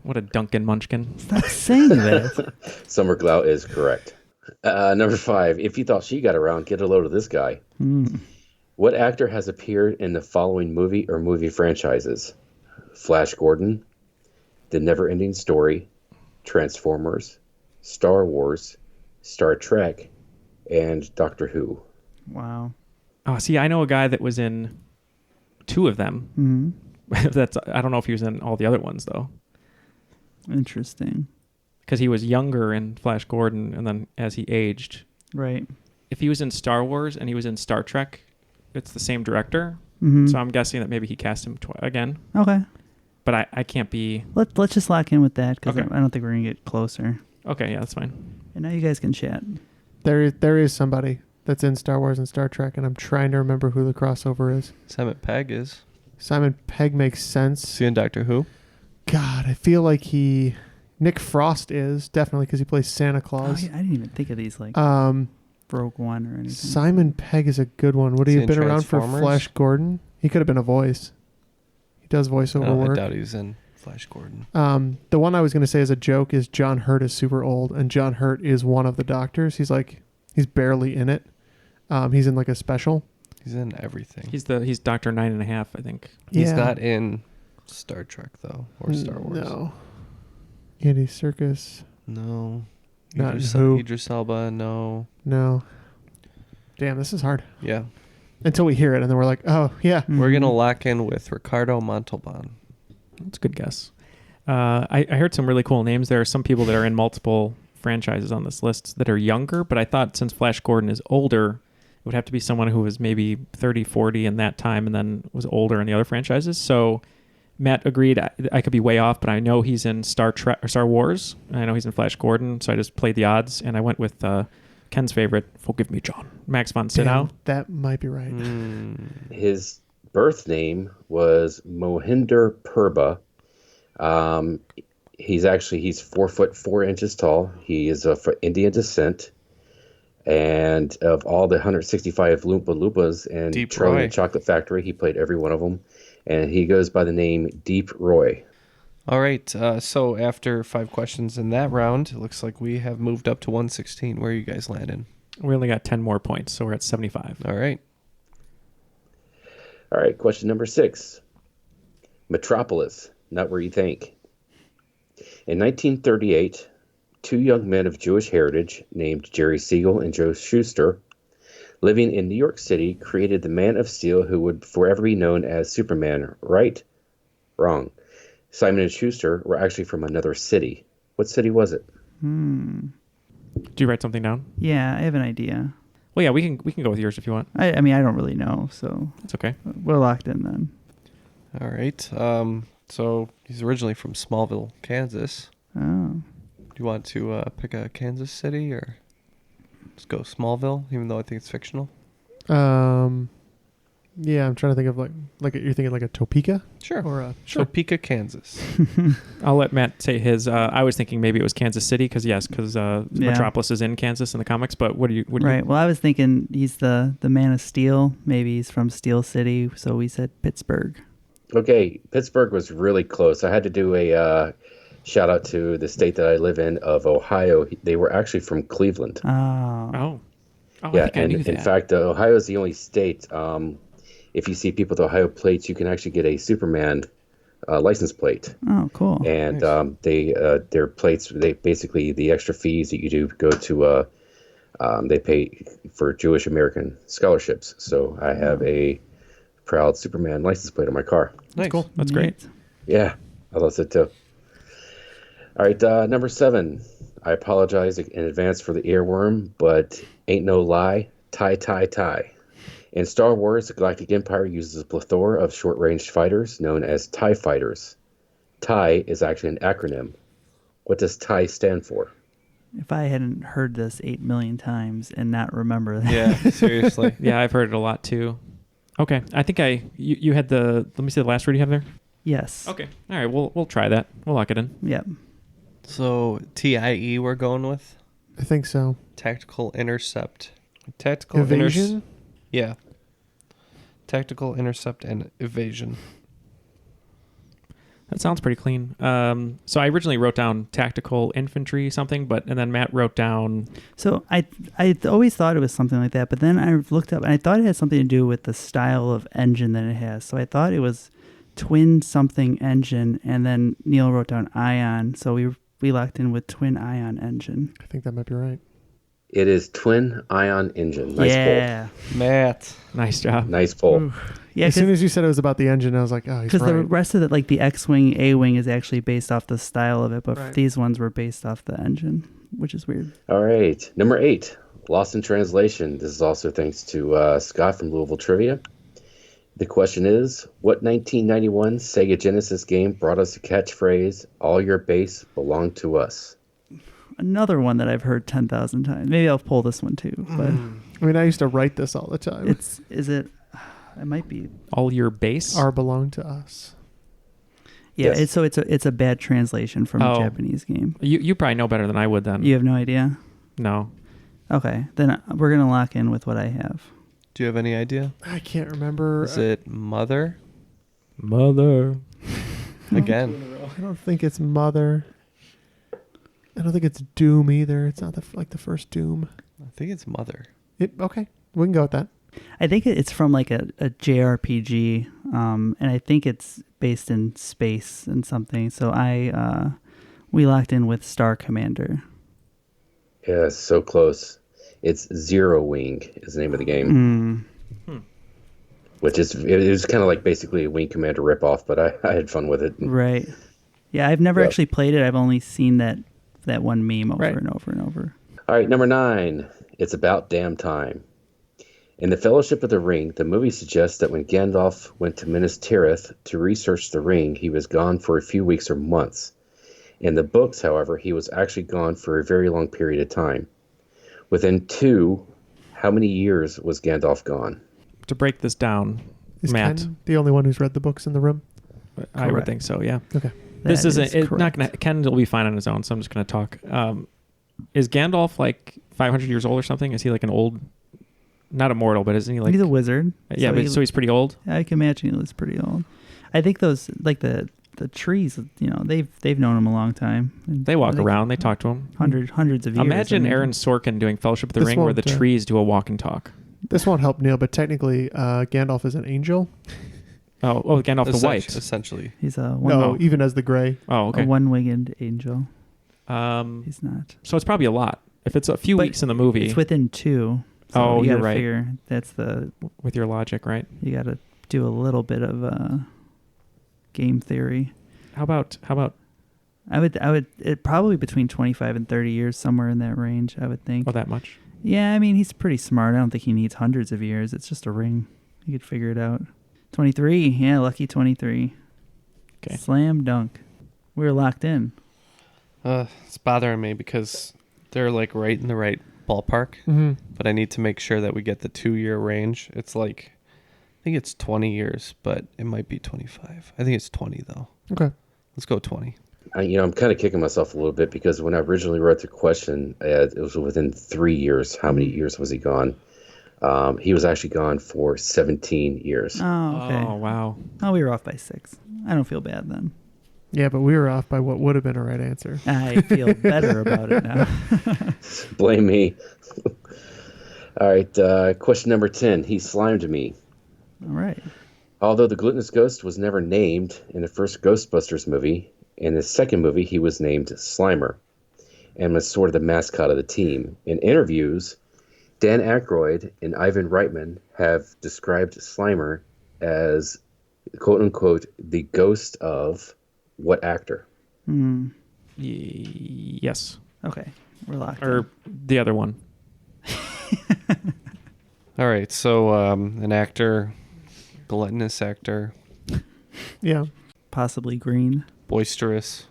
What a Duncan Munchkin. Stop saying that. Summer Glau is correct. Number 5. If you thought she got around, get a load of this guy. What actor has appeared in the following movie or movie franchises? Flash Gordon, The Never-Ending Story, Transformers, Star Wars, Star Trek, and Doctor Who. Wow. Oh, see, I know a guy that was in 2 of them. Mm-hmm. I don't know if he was in all the other ones, though. Interesting. Because he was younger in Flash Gordon, and then as he aged. Right. If he was in Star Wars and he was in Star Trek, it's the same director. Mm-hmm. So I'm guessing that maybe he cast him again. Okay. But I can't be... Let's just lock in with that, because Okay. I don't think we're going to get closer. Okay, yeah, that's fine. And now you guys can chat. There is somebody that's in Star Wars and Star Trek, and I'm trying to remember who the crossover is. Simon Pegg is. Simon Pegg makes sense. See in Doctor Who? God, I feel like Nick Frost is, definitely, because he plays Santa Claus. Oh, yeah, I didn't even think of these, like Rogue One or anything. Simon Pegg is a good one. Would he have been around for Flash Gordon? He could have been a voice. He does voiceover work. I doubt he was in Flash Gordon. The one I was going to say as a joke is John Hurt is super old, and John Hurt is one of the doctors. He's barely in it. He's in like a special. He's in everything. He's Dr. 9.5, I think. He's not in Star Trek, though, or Star Wars. No. Andy Serkis. No. Not who? Idris Elba, no. No. Damn, this is hard. Yeah. Until we hear it, and then we're like, oh, yeah. We're going to lock in with Ricardo Montalban. That's a good guess. I heard some really cool names. There are some people that are in multiple franchises on this list that are younger, but I thought since Flash Gordon is older, it would have to be someone who was maybe 30, 40 in that time and then was older in the other franchises. So Matt agreed. I could be way off, but I know he's in Star Trek or Star Wars. I know he's in Flash Gordon, so I just played the odds, and I went with Ken's favorite, Forgive Me, John, Max von Sydow. That might be right. His birth name was Mohinder Purba. He's 4'4" tall. He is of Indian descent. And of all the 165 Loompa Loompas and Deep Charlie Roy. and the Chocolate Factory, he played every one of them. And he goes by the name Deep Roy. All right. So after 5 questions in that round, it looks like we have moved up to 116. Where are you guys landing? We only got 10 more points, so we're at 75. All right. All right, question number 6. Metropolis, not where you think. In 1938, 2 young men of Jewish heritage named Jerry Siegel and Joe Shuster, living in New York City, created the Man of Steel who would forever be known as Superman. Right? Wrong. Simon and Schuster were actually from another city. What city was it? Do you write something down? Yeah, I have an idea. Well, yeah, we can go with yours if you want. I mean, I don't really know, so it's okay. We're locked in then. All right. So he's originally from Smallville, Kansas. Oh. Do you want to pick a Kansas city or just go Smallville, even though I think it's fictional? Yeah, I'm trying to think of like you're thinking like a Topeka? Sure. Or Topeka, Kansas. I'll let Matt say his. I was thinking maybe it was Kansas City because Metropolis is in Kansas in the comics. But what do you? Right. Well, I was thinking he's the Man of Steel. Maybe he's from Steel City, so we said Pittsburgh. Okay, Pittsburgh was really close. I had to do a shout out to the state that I live in of Ohio. They were actually from Cleveland. Oh. Oh, Yeah, I think I and knew in that. fact, Ohio is the only state. If you see people with Ohio plates, you can actually get a Superman license plate. Oh, cool. And their plates, they basically the extra fees that you do go to. They pay for Jewish American scholarships. So I have a proud Superman license plate on my car. Nice. Cool. That's great. Yeah, I love it too. All right, number 7. I apologize in advance for the earworm, but ain't no lie, tie. In Star Wars, the Galactic Empire uses a plethora of short-range fighters known as TIE fighters. TIE is actually an acronym. What does TIE stand for? If I hadn't heard this 8 million times and not remember that. Yeah, seriously. Yeah, I've heard it a lot too. Okay, I think you had the. Let me see the last word you have there. Yes. Okay. All right. We'll try that. We'll lock it in. Yep. So TIE we're going with? I think so. Tactical intercept. Tactical Evasion? Yeah. Tactical intercept and evasion. That sounds pretty clean. So I originally wrote down tactical infantry something, and then Matt wrote down. So I always thought it was something like that, but then I looked up and I thought it had something to do with the style of engine that it has. So I thought it was twin something engine, and then Neal wrote down ion. So we locked in with twin ion engine. I think that might be right. It is twin ion engine. Nice pull. Matt. Nice job. Nice pull. Yeah, as soon as you said it was about the engine, I was like, oh, he's right. Because the rest of it, like the X-Wing, A-Wing, is actually based off the style of it, but Right. these ones were based off the engine, which is weird. All right, number 8, Lost in Translation. This is also thanks to Scott from Louisville Trivia. The question is, what 1991 Sega Genesis game brought us the catchphrase, all your base belong to us? Another one that I've heard 10,000 times. Maybe I'll pull this one too. But I mean, I used to write this all the time. It might be all your base are belong to us. Yeah, Yes. it's a bad translation from a Japanese game. You probably know better than I would then. You have no idea? No. Okay, then we're gonna lock in with what I have. Do you have any idea? I can't remember. Is it mother? Mother. Again. I don't think it's Mother. I don't think it's Doom either. It's not the first Doom. I think it's mother. Okay, we can go with that. I think it's from like a JRPG, and I think it's based in space and something. So we locked in with Star Commander. Yeah, so close. It's Zero Wing is the name of the game. Which is, it was kind of like basically a Wing Commander ripoff, but I had fun with it. Right. Yeah, I've never actually played it. I've only seen that one meme over and over and over. All right, number 9. It's About Damn Time. In The Fellowship of the Ring, the movie suggests that when Gandalf went to Minas Tirith to research the ring, he was gone for a few weeks or months. In the books, however, he was actually gone for a very long period of time. Within 2, how many years was Gandalf gone? To break this down, Is Matt. Ken the only one who's read the books in the room? I would think so, yeah. Okay. This That isn't is not gonna. Ken will be fine on his own, so I'm just gonna talk. Is Gandalf like 500 years old or something? Is he like an old, not immortal, but isn't he like? He's a wizard. Yeah, so he's pretty old. I can imagine he was pretty old. I think those like the trees, they've known him a long time. And They walk around. They talk to him. Hundreds of years. Imagine I mean, Aaron Sorkin doing Fellowship of the This Ring, where won't, the trees do a walk and talk. This won't help Neal, but technically Gandalf is an angel. Oh, Gandalf the White. Essentially. He's even as the gray. Oh, okay. A one-winged angel. He's not. So it's probably a lot. If it's a few weeks in the movie, It's within 2. So Oh, you you're gotta right. Figure that's with your logic, right? You got to do a little bit of game theory. How about? I would it probably between 25 and 30 years, somewhere in that range. I would think. Oh, that much? Yeah, I mean he's pretty smart. I don't think he needs hundreds of years. It's just a ring. You could figure it out. 23. Yeah, lucky 23. Okay. Slam dunk. We were locked in. It's bothering me because they're like right in the right ballpark, but I need to make sure that we get the 2-year range. It's like, I think it's 20 years, but it might be 25. I think it's 20 though. Okay. Let's go 20. I'm kind of kicking myself a little bit because when I originally wrote the question, it was within 3 years. How many years was he gone? He was actually gone for 17 years. Oh, okay. Oh, wow. Oh, we were off by 6. I don't feel bad then. Yeah, but we were off by what would have been a right answer. I feel better about it now. Blame me. All right, question number 10. He slimed me. All right. Although the glutinous ghost was never named in the first Ghostbusters movie, in the second movie he was named Slimer and was sort of the mascot of the team. In interviews, Dan Aykroyd and Ivan Reitman have described Slimer as, quote-unquote, the ghost of what actor? Yes. Okay. We're locked. Or the other one. All right, so an actor, gluttonous actor. Yeah. Possibly green. Boisterous.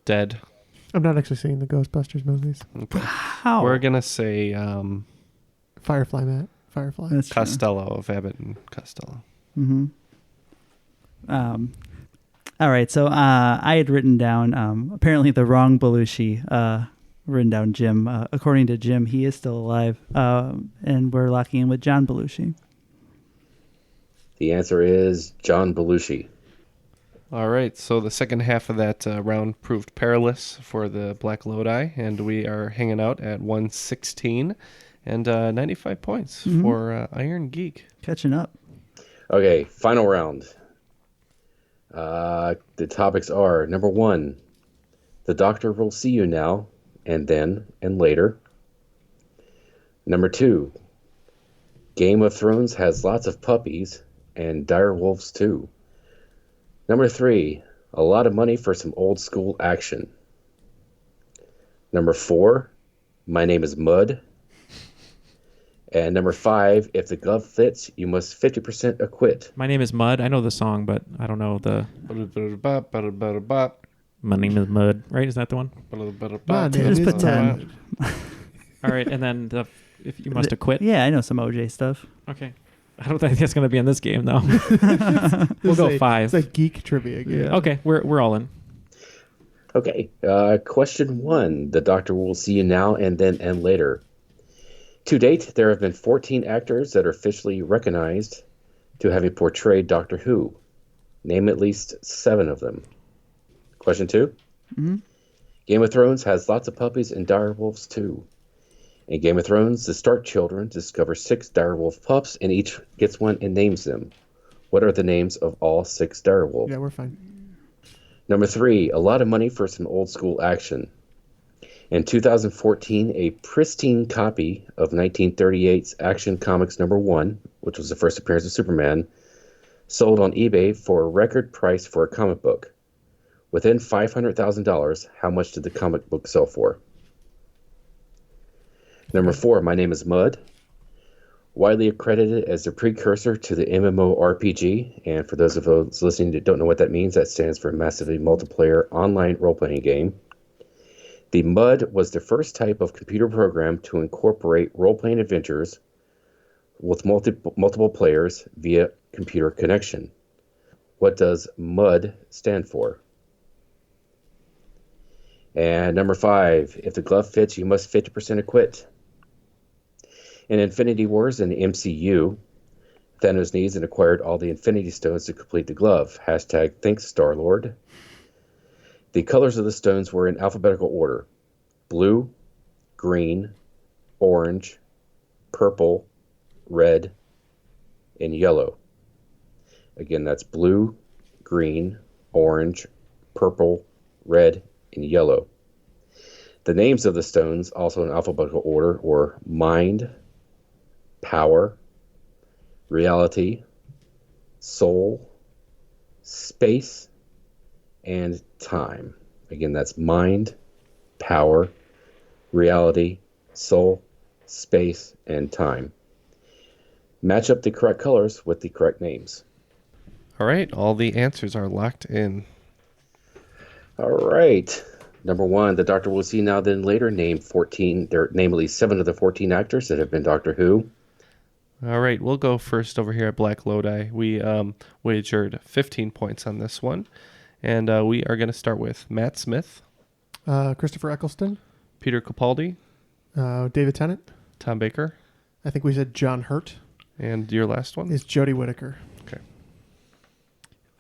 Dead. I'm not actually seeing the Ghostbusters movies. Okay. How? We're going to say Firefly, Matt. Firefly. That's true. Costello of Abbott and Costello. Mm-hmm. All right, so I had written down apparently the wrong Belushi. Written down Jim. According to Jim, he is still alive, and we're locking in with John Belushi. The answer is John Belushi. All right, so the second half of that round proved perilous for the Black Lodi, and we are hanging out at 116 and 95 points for Iron Geek. Catching up. Okay, final round. The topics are, number 1, the doctor will see you now, and then, and later. Number 2, Game of Thrones has lots of puppies, and dire wolves too. Number 3, a lot of money for some old school action. Number 4, my name is Mud. And number 5, if the glove fits, you must 50% acquit. My name is Mud. I know the song, but I don't know the... My name is Mud. Right? Is that the one? Just pretend. All right, and then if you must acquit. Yeah, I know some OJ stuff. Okay. I don't think that's going to be in this game, though. We'll go 5. It's like geek trivia game. Yeah. Okay, we're all in. Okay, question 1. The doctor will see you now and then and later. To date, there have been 14 actors that are officially recognized to having portrayed Doctor Who. Name at least 7 of them. Question 2. Game of Thrones has lots of puppies and dire wolves too. In Game of Thrones, the Stark children discover 6 direwolf pups, and each gets one and names them. What are the names of all 6 direwolves? Yeah, we're fine. Number 3, a lot of money for some old school action. In 2014, a pristine copy of 1938's Action Comics number 1, which was the first appearance of Superman, sold on eBay for a record price for a comic book. Within $500,000, how much did the comic book sell for? Number 4, My Name is Mud. Widely accredited as the precursor to the MMORPG, and for those of us listening that don't know what that means, that stands for Massively Multiplayer Online Role-Playing Game. The MUD was the first type of computer program to incorporate role-playing adventures with multiple players via computer connection. What does MUD stand for? And number 5, if the glove fits, you must 50% acquit. In Infinity Wars in the MCU, Thanos needs and acquired all the Infinity Stones to complete the glove. Hashtag thanks, Star-Lord. The colors of the stones were in alphabetical order: blue, green, orange, purple, red, and yellow. Again, that's blue, green, orange, purple, red, and yellow. The names of the stones, also in alphabetical order, were mind, power, reality, soul, space, and time. Again, that's mind, power, reality, soul, space, and time. Match up the correct colors with the correct names. All right, all the answers are locked in. All right. Number 1, the Doctor will see now then later name 14, namely 7 of the 14 actors that have been Doctor Who. All right, we'll go first over here at Black Lodi. We wagered 15 points on this one. And we are going to start with Matt Smith. Christopher Eccleston. Peter Capaldi. David Tennant. Tom Baker. I think we said John Hurt. And your last one? Is Jodie Whittaker. Okay.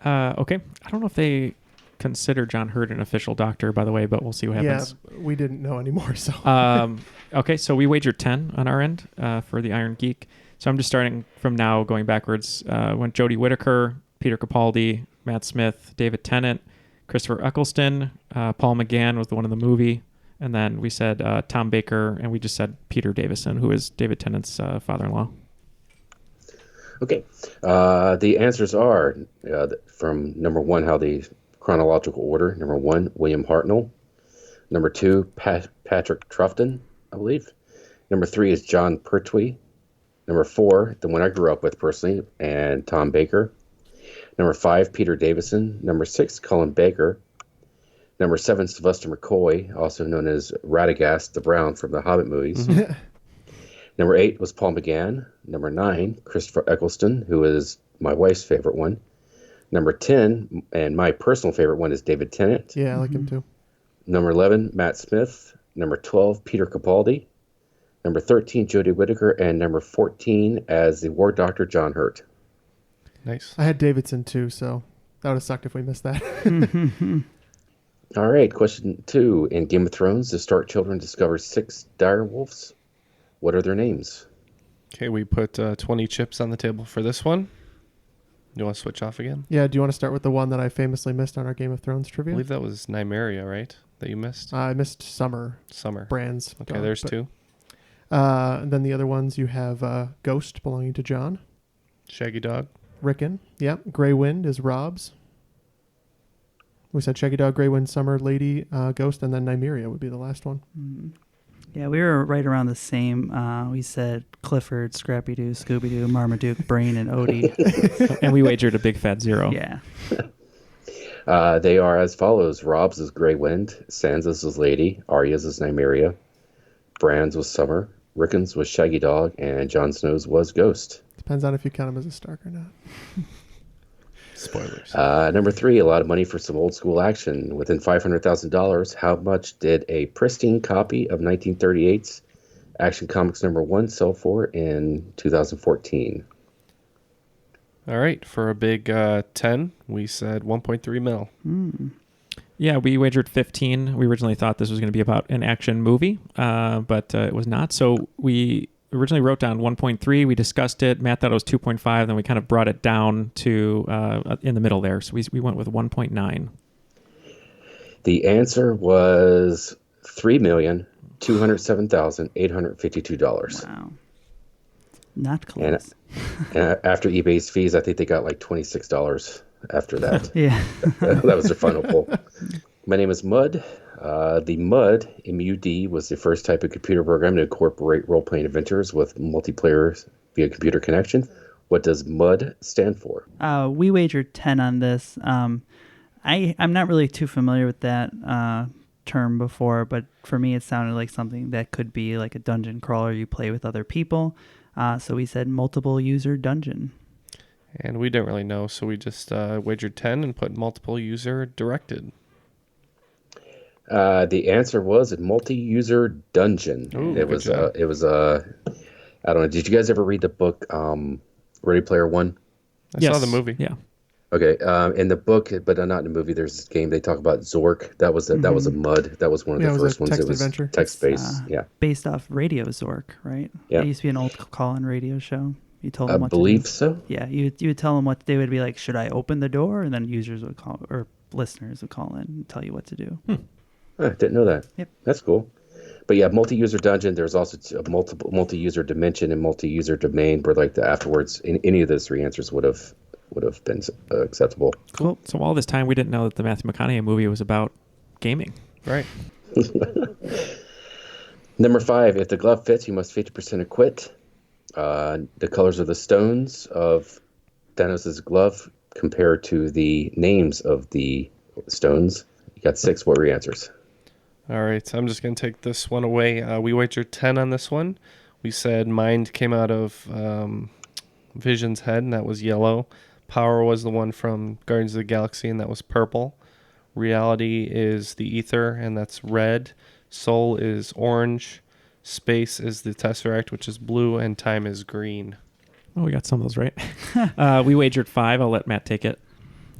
Okay. I don't know if they consider John Hurt an official doctor, by the way, but we'll see what happens. Yeah, we didn't know anymore. So okay, so we wagered 10 on our end for the Iron Geek. So I'm just starting from now, going backwards. Went Jodie Whittaker, Peter Capaldi, Matt Smith, David Tennant, Christopher Eccleston, Paul McGann was the one in the movie, and then we said Tom Baker, and we just said Peter Davison, who is David Tennant's father-in-law. Okay. The answers are from number 1, how the chronological order. Number 1, William Hartnell. Number 2, Patrick Troughton, I believe. Number 3 is John Pertwee. Number 4, the one I grew up with personally, and Tom Baker. Number 5, Peter Davison. Number 6, Colin Baker. Number 7, Sylvester McCoy, also known as Radagast the Brown from the Hobbit movies. Mm-hmm. Number 8 was Paul McGann. Number 9, Christopher Eccleston, who is my wife's favorite one. Number 10, and my personal favorite one, is David Tennant. Yeah, I like him too. Number 11, Matt Smith. Number 12, Peter Capaldi. Number 13, Jodie Whittaker. And number 14, as the War Doctor, John Hurt. Nice. I had Davidson too, so that would have sucked if we missed that. All right, question 2. In Game of Thrones, the Stark children discover 6 dire wolves. What are their names? Okay, we put 20 chips on the table for this one. You want to switch off again? Yeah, do you want to start with the one that I famously missed on our Game of Thrones trivia? I believe that was Nymeria, right? That you missed? I missed Summer. Summer. Brands. Okay, dog, there's 2. And then the other ones, you have Ghost belonging to John. Shaggy Dog. Rickon. Yep. Grey Wind is Rob's. We said Shaggy Dog, Grey Wind, Summer, Lady, Ghost, and then Nymeria would be the last one. Mm. Yeah, we were right around the same. We said Clifford, Scrappy-Doo, Scooby-Doo, Marmaduke, Brain, and Odie. And we wagered a big fat 0. Yeah. They are as follows. Rob's is Grey Wind. Sansa's was Lady. Arya's is Nymeria. Bran's was Summer. Rickon's was Shaggy Dog. And Jon Snow's was Ghost. Depends on if you count him as a Stark or not. Spoilers. Number 3, a lot of money for some old school action. Within $500,000, how much did a pristine copy of 1938's Action Comics number 1 sell for in 2014? All right, for a big 10, we said 1.3 mil. Mm. Yeah, we wagered 15. We originally thought this was going to be about an action movie, but it was not. So we originally wrote down 1.3. We discussed it. Matt thought it was 2.5. Then we kind of brought it down to in the middle there. So we went with 1.9. The answer was $3,207,852. Wow. Not close. And after eBay's fees, I think they got like $26 after that. Yeah. That was their final pull. My name is Mud. The MUD, M-U-D, was the first type of computer program to incorporate role-playing adventures with multiplayer via computer connection. What does MUD stand for? We wagered 10 on this. I'm not really too familiar with that term before, but for me it sounded like something that could be like a dungeon crawler you play with other people. So we said multiple user dungeon. And we didn't really know, so we just wagered 10 and put multiple user directed. The answer was a multi-user dungeon. Ooh, it was I don't know. Did you guys ever read the book Ready Player One? I saw the movie. Yeah. Okay. In the book, but not in the movie, there's this game they talk about Zork. That was a MUD. That was one of the first ones. It was adventure. Text-based. Yeah. Based off Radio Zork, right? Yeah. It used to be an old call-in radio show. You told them what to do. I believe so. Yeah, you would tell them what they would be like. Should I open the door? And then users would call, or listeners would call in and tell you what to do. I didn't know that. Yep. That's cool. But yeah, multi-user dungeon. There's also a multi-user dimension and multi-user domain, where like the afterwards, in any of those 3 answers would have been acceptable. Cool. So all this time we didn't know that the Matthew McConaughey movie was about gaming. Right. Number 5, if the glove fits, you must 50% acquit. The colors of the stones of Thanos' glove compared to the names of the stones. You got 6. What were your answers? All right, so I'm just going to take this one away. We wagered 10 on this one. We said mind came out of Vision's head, and that was yellow. Power was the one from Guardians of the Galaxy, and that was purple. Reality is the ether, and that's red. Soul is orange. Space is the Tesseract, which is blue, and time is green. Oh, we got some of those right. We wagered 5. I'll let Matt take it.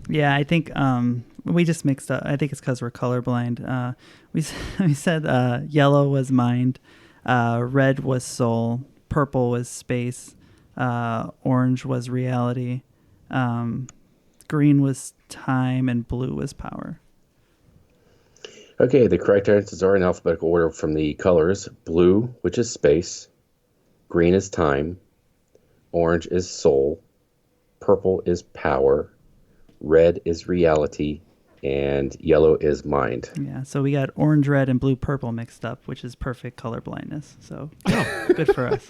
Yeah, I think we just mixed up. I think it's because we're colorblind. We said yellow was mind, red was soul, purple was space, orange was reality, green was time, and blue was power. Okay, the correct answers are in alphabetical order from the colors. Blue, which is space. Green is time. Orange is soul. Purple is power. Red is reality. And yellow is mind. Yeah, so we got orange, red, and blue, purple mixed up, which is perfect color blindness. So good for us.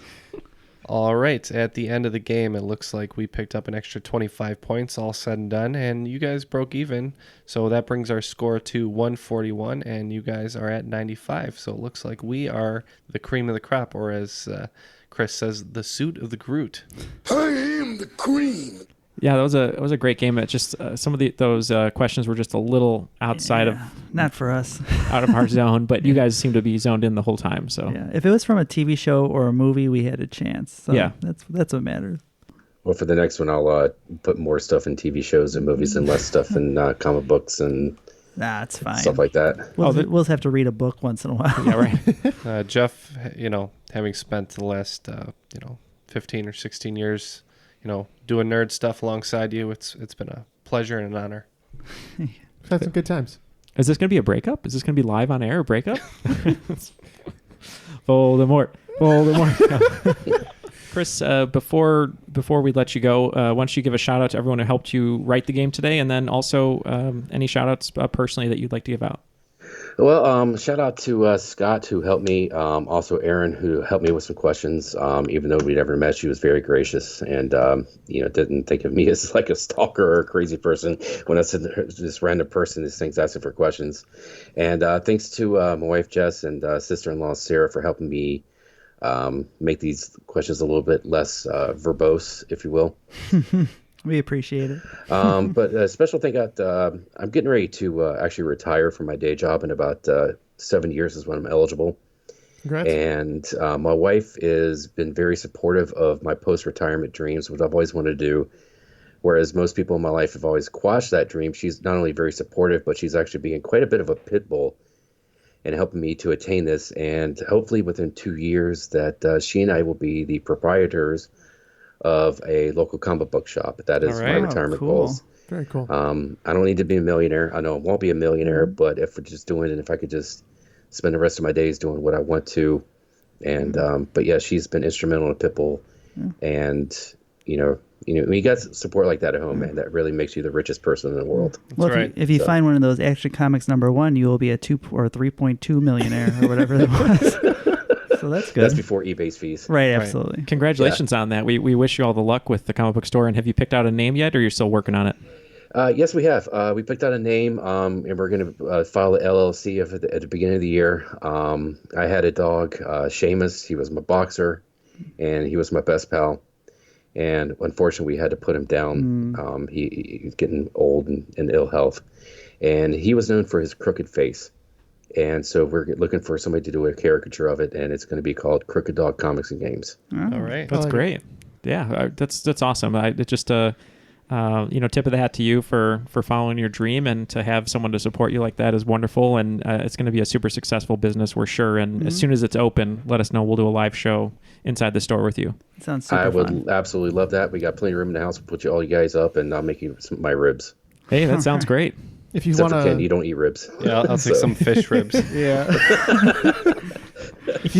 All right. At the end of the game, it looks like we picked up an extra 25 points, all said and done, and you guys broke even. So that brings our score to 141, and you guys are at 95. So it looks like we are the cream of the crop, or as Chris says, the suit of the Groot. I am the cream. Yeah, that was a great game. It just some of those questions were just a little outside of not for us, out of our zone. But you guys seem to be zoned in the whole time. So yeah, if it was from a TV show or a movie, we had a chance. So yeah, that's what matters. Well, for the next one, I'll put more stuff in TV shows and movies and less stuff in comic books and it's fine. Stuff like that. We'll have to read a book once in a while. Yeah, right. Jeff, having spent the last 15 or 16 years. Doing nerd stuff alongside you. It's been a pleasure and an honor. Had some good times. Is this going to be a breakup? Is this going to be live on air, a breakup? Voldemort. Chris, before we let you go, why don't you give a shout out to everyone who helped you write the game today, and then also any shout outs personally that you'd like to give out? Well, shout out to Scott, who helped me. Also, Erin, who helped me with some questions. Even though we never met, she was very gracious and, didn't think of me as like a stalker or a crazy person when I said this random person, these things asking for questions. And thanks to my wife, Jess, and sister-in-law, Sarah, for helping me make these questions a little bit less verbose, if you will. We appreciate it. But a special thing I'm getting ready to actually retire from my day job in about 7 years is when I'm eligible. Congrats. And my wife has been very supportive of my post-retirement dreams, which I've always wanted to do. Whereas most people in my life have always quashed that dream. She's not only very supportive, but she's actually being quite a bit of a pit bull and helping me to attain this. And hopefully within 2 years that she and I will be the proprietors of a local comic book shop. That is my retirement goals. Very cool. I don't need to be a millionaire. I know I won't be a millionaire, but if we're just doing it, if I could just spend the rest of my days doing what I want to. And, but yeah, she's been instrumental in Pitbull. And, when you got support like that at home, man, that really makes you the richest person in the world. Well, if you find one of those Action Comics #1, you will be a 2 or 3.2 millionaire or whatever that was. So that's good. That's before eBay's fees. Right, absolutely. Congratulations on that. We wish you all the luck with the comic book store. And have you picked out a name yet, or you're still working on it? Yes, we have. We picked out a name, and we're going to file the LLC at the beginning of the year. I had a dog, Seamus. He was my boxer, and he was my best pal. And unfortunately, we had to put him down. He's getting old and in ill health. And he was known for his crooked face. And so we're looking for somebody to do a caricature of it, and it's going to be called Crooked Dog Comics and Games. All right. That's great. Yeah, that's awesome. It just tip of the hat to you for following your dream, and to have someone to support you like that is wonderful. And it's going to be a super successful business, we're sure. And as soon as it's open, let us know. We'll do a live show inside the store with you. Sounds super I would fun. absolutely love that. We got plenty of room in the house. We'll put all you guys up, and I'll make you my ribs. Hey, that sounds great. If you Except want for Ken, you don't eat ribs. Yeah, I'll take some fish ribs. Yeah. If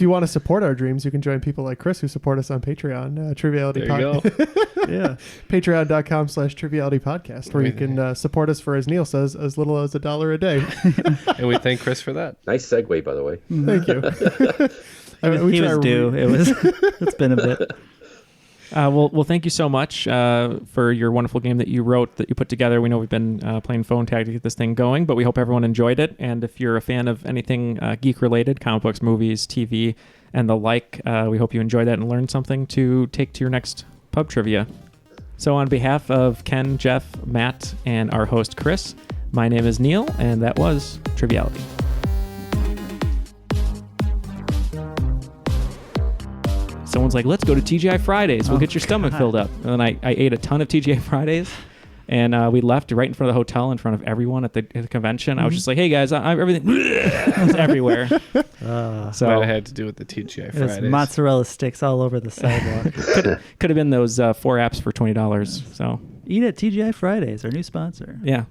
you want to support our dreams, you can join people like Chris who support us on Patreon. Triviality There you Podcast. Yeah. Patreon.com/Triviality Podcast, where you can support us for, as Neal says, as little as $1 a day. And we thank Chris for that. Nice segue, by the way. Thank you. He was due. It's been a bit. Well, thank you so much for your wonderful game that you wrote, that you put together. We know we've been playing phone tag to get this thing going, but we hope everyone enjoyed it. And if you're a fan of anything geek-related, comic books, movies, TV, and the like, we hope you enjoy that and learn something to take to your next pub trivia. So on behalf of Ken, Jeff, Matt, and our host, Chris, my name is Neal, and that was Triviality. Someone's like, let's go to TGI Fridays. We'll get your stomach filled up. And then I ate a ton of TGI Fridays. And we left right in front of the hotel, in front of everyone at the convention. I was just like, "Hey guys, everything was everywhere." So might have had to do with the TGI Fridays. Mozzarella sticks all over the sidewalk. Could have been those 4 apps for $20. So eat at TGI Fridays, our new sponsor. Yeah.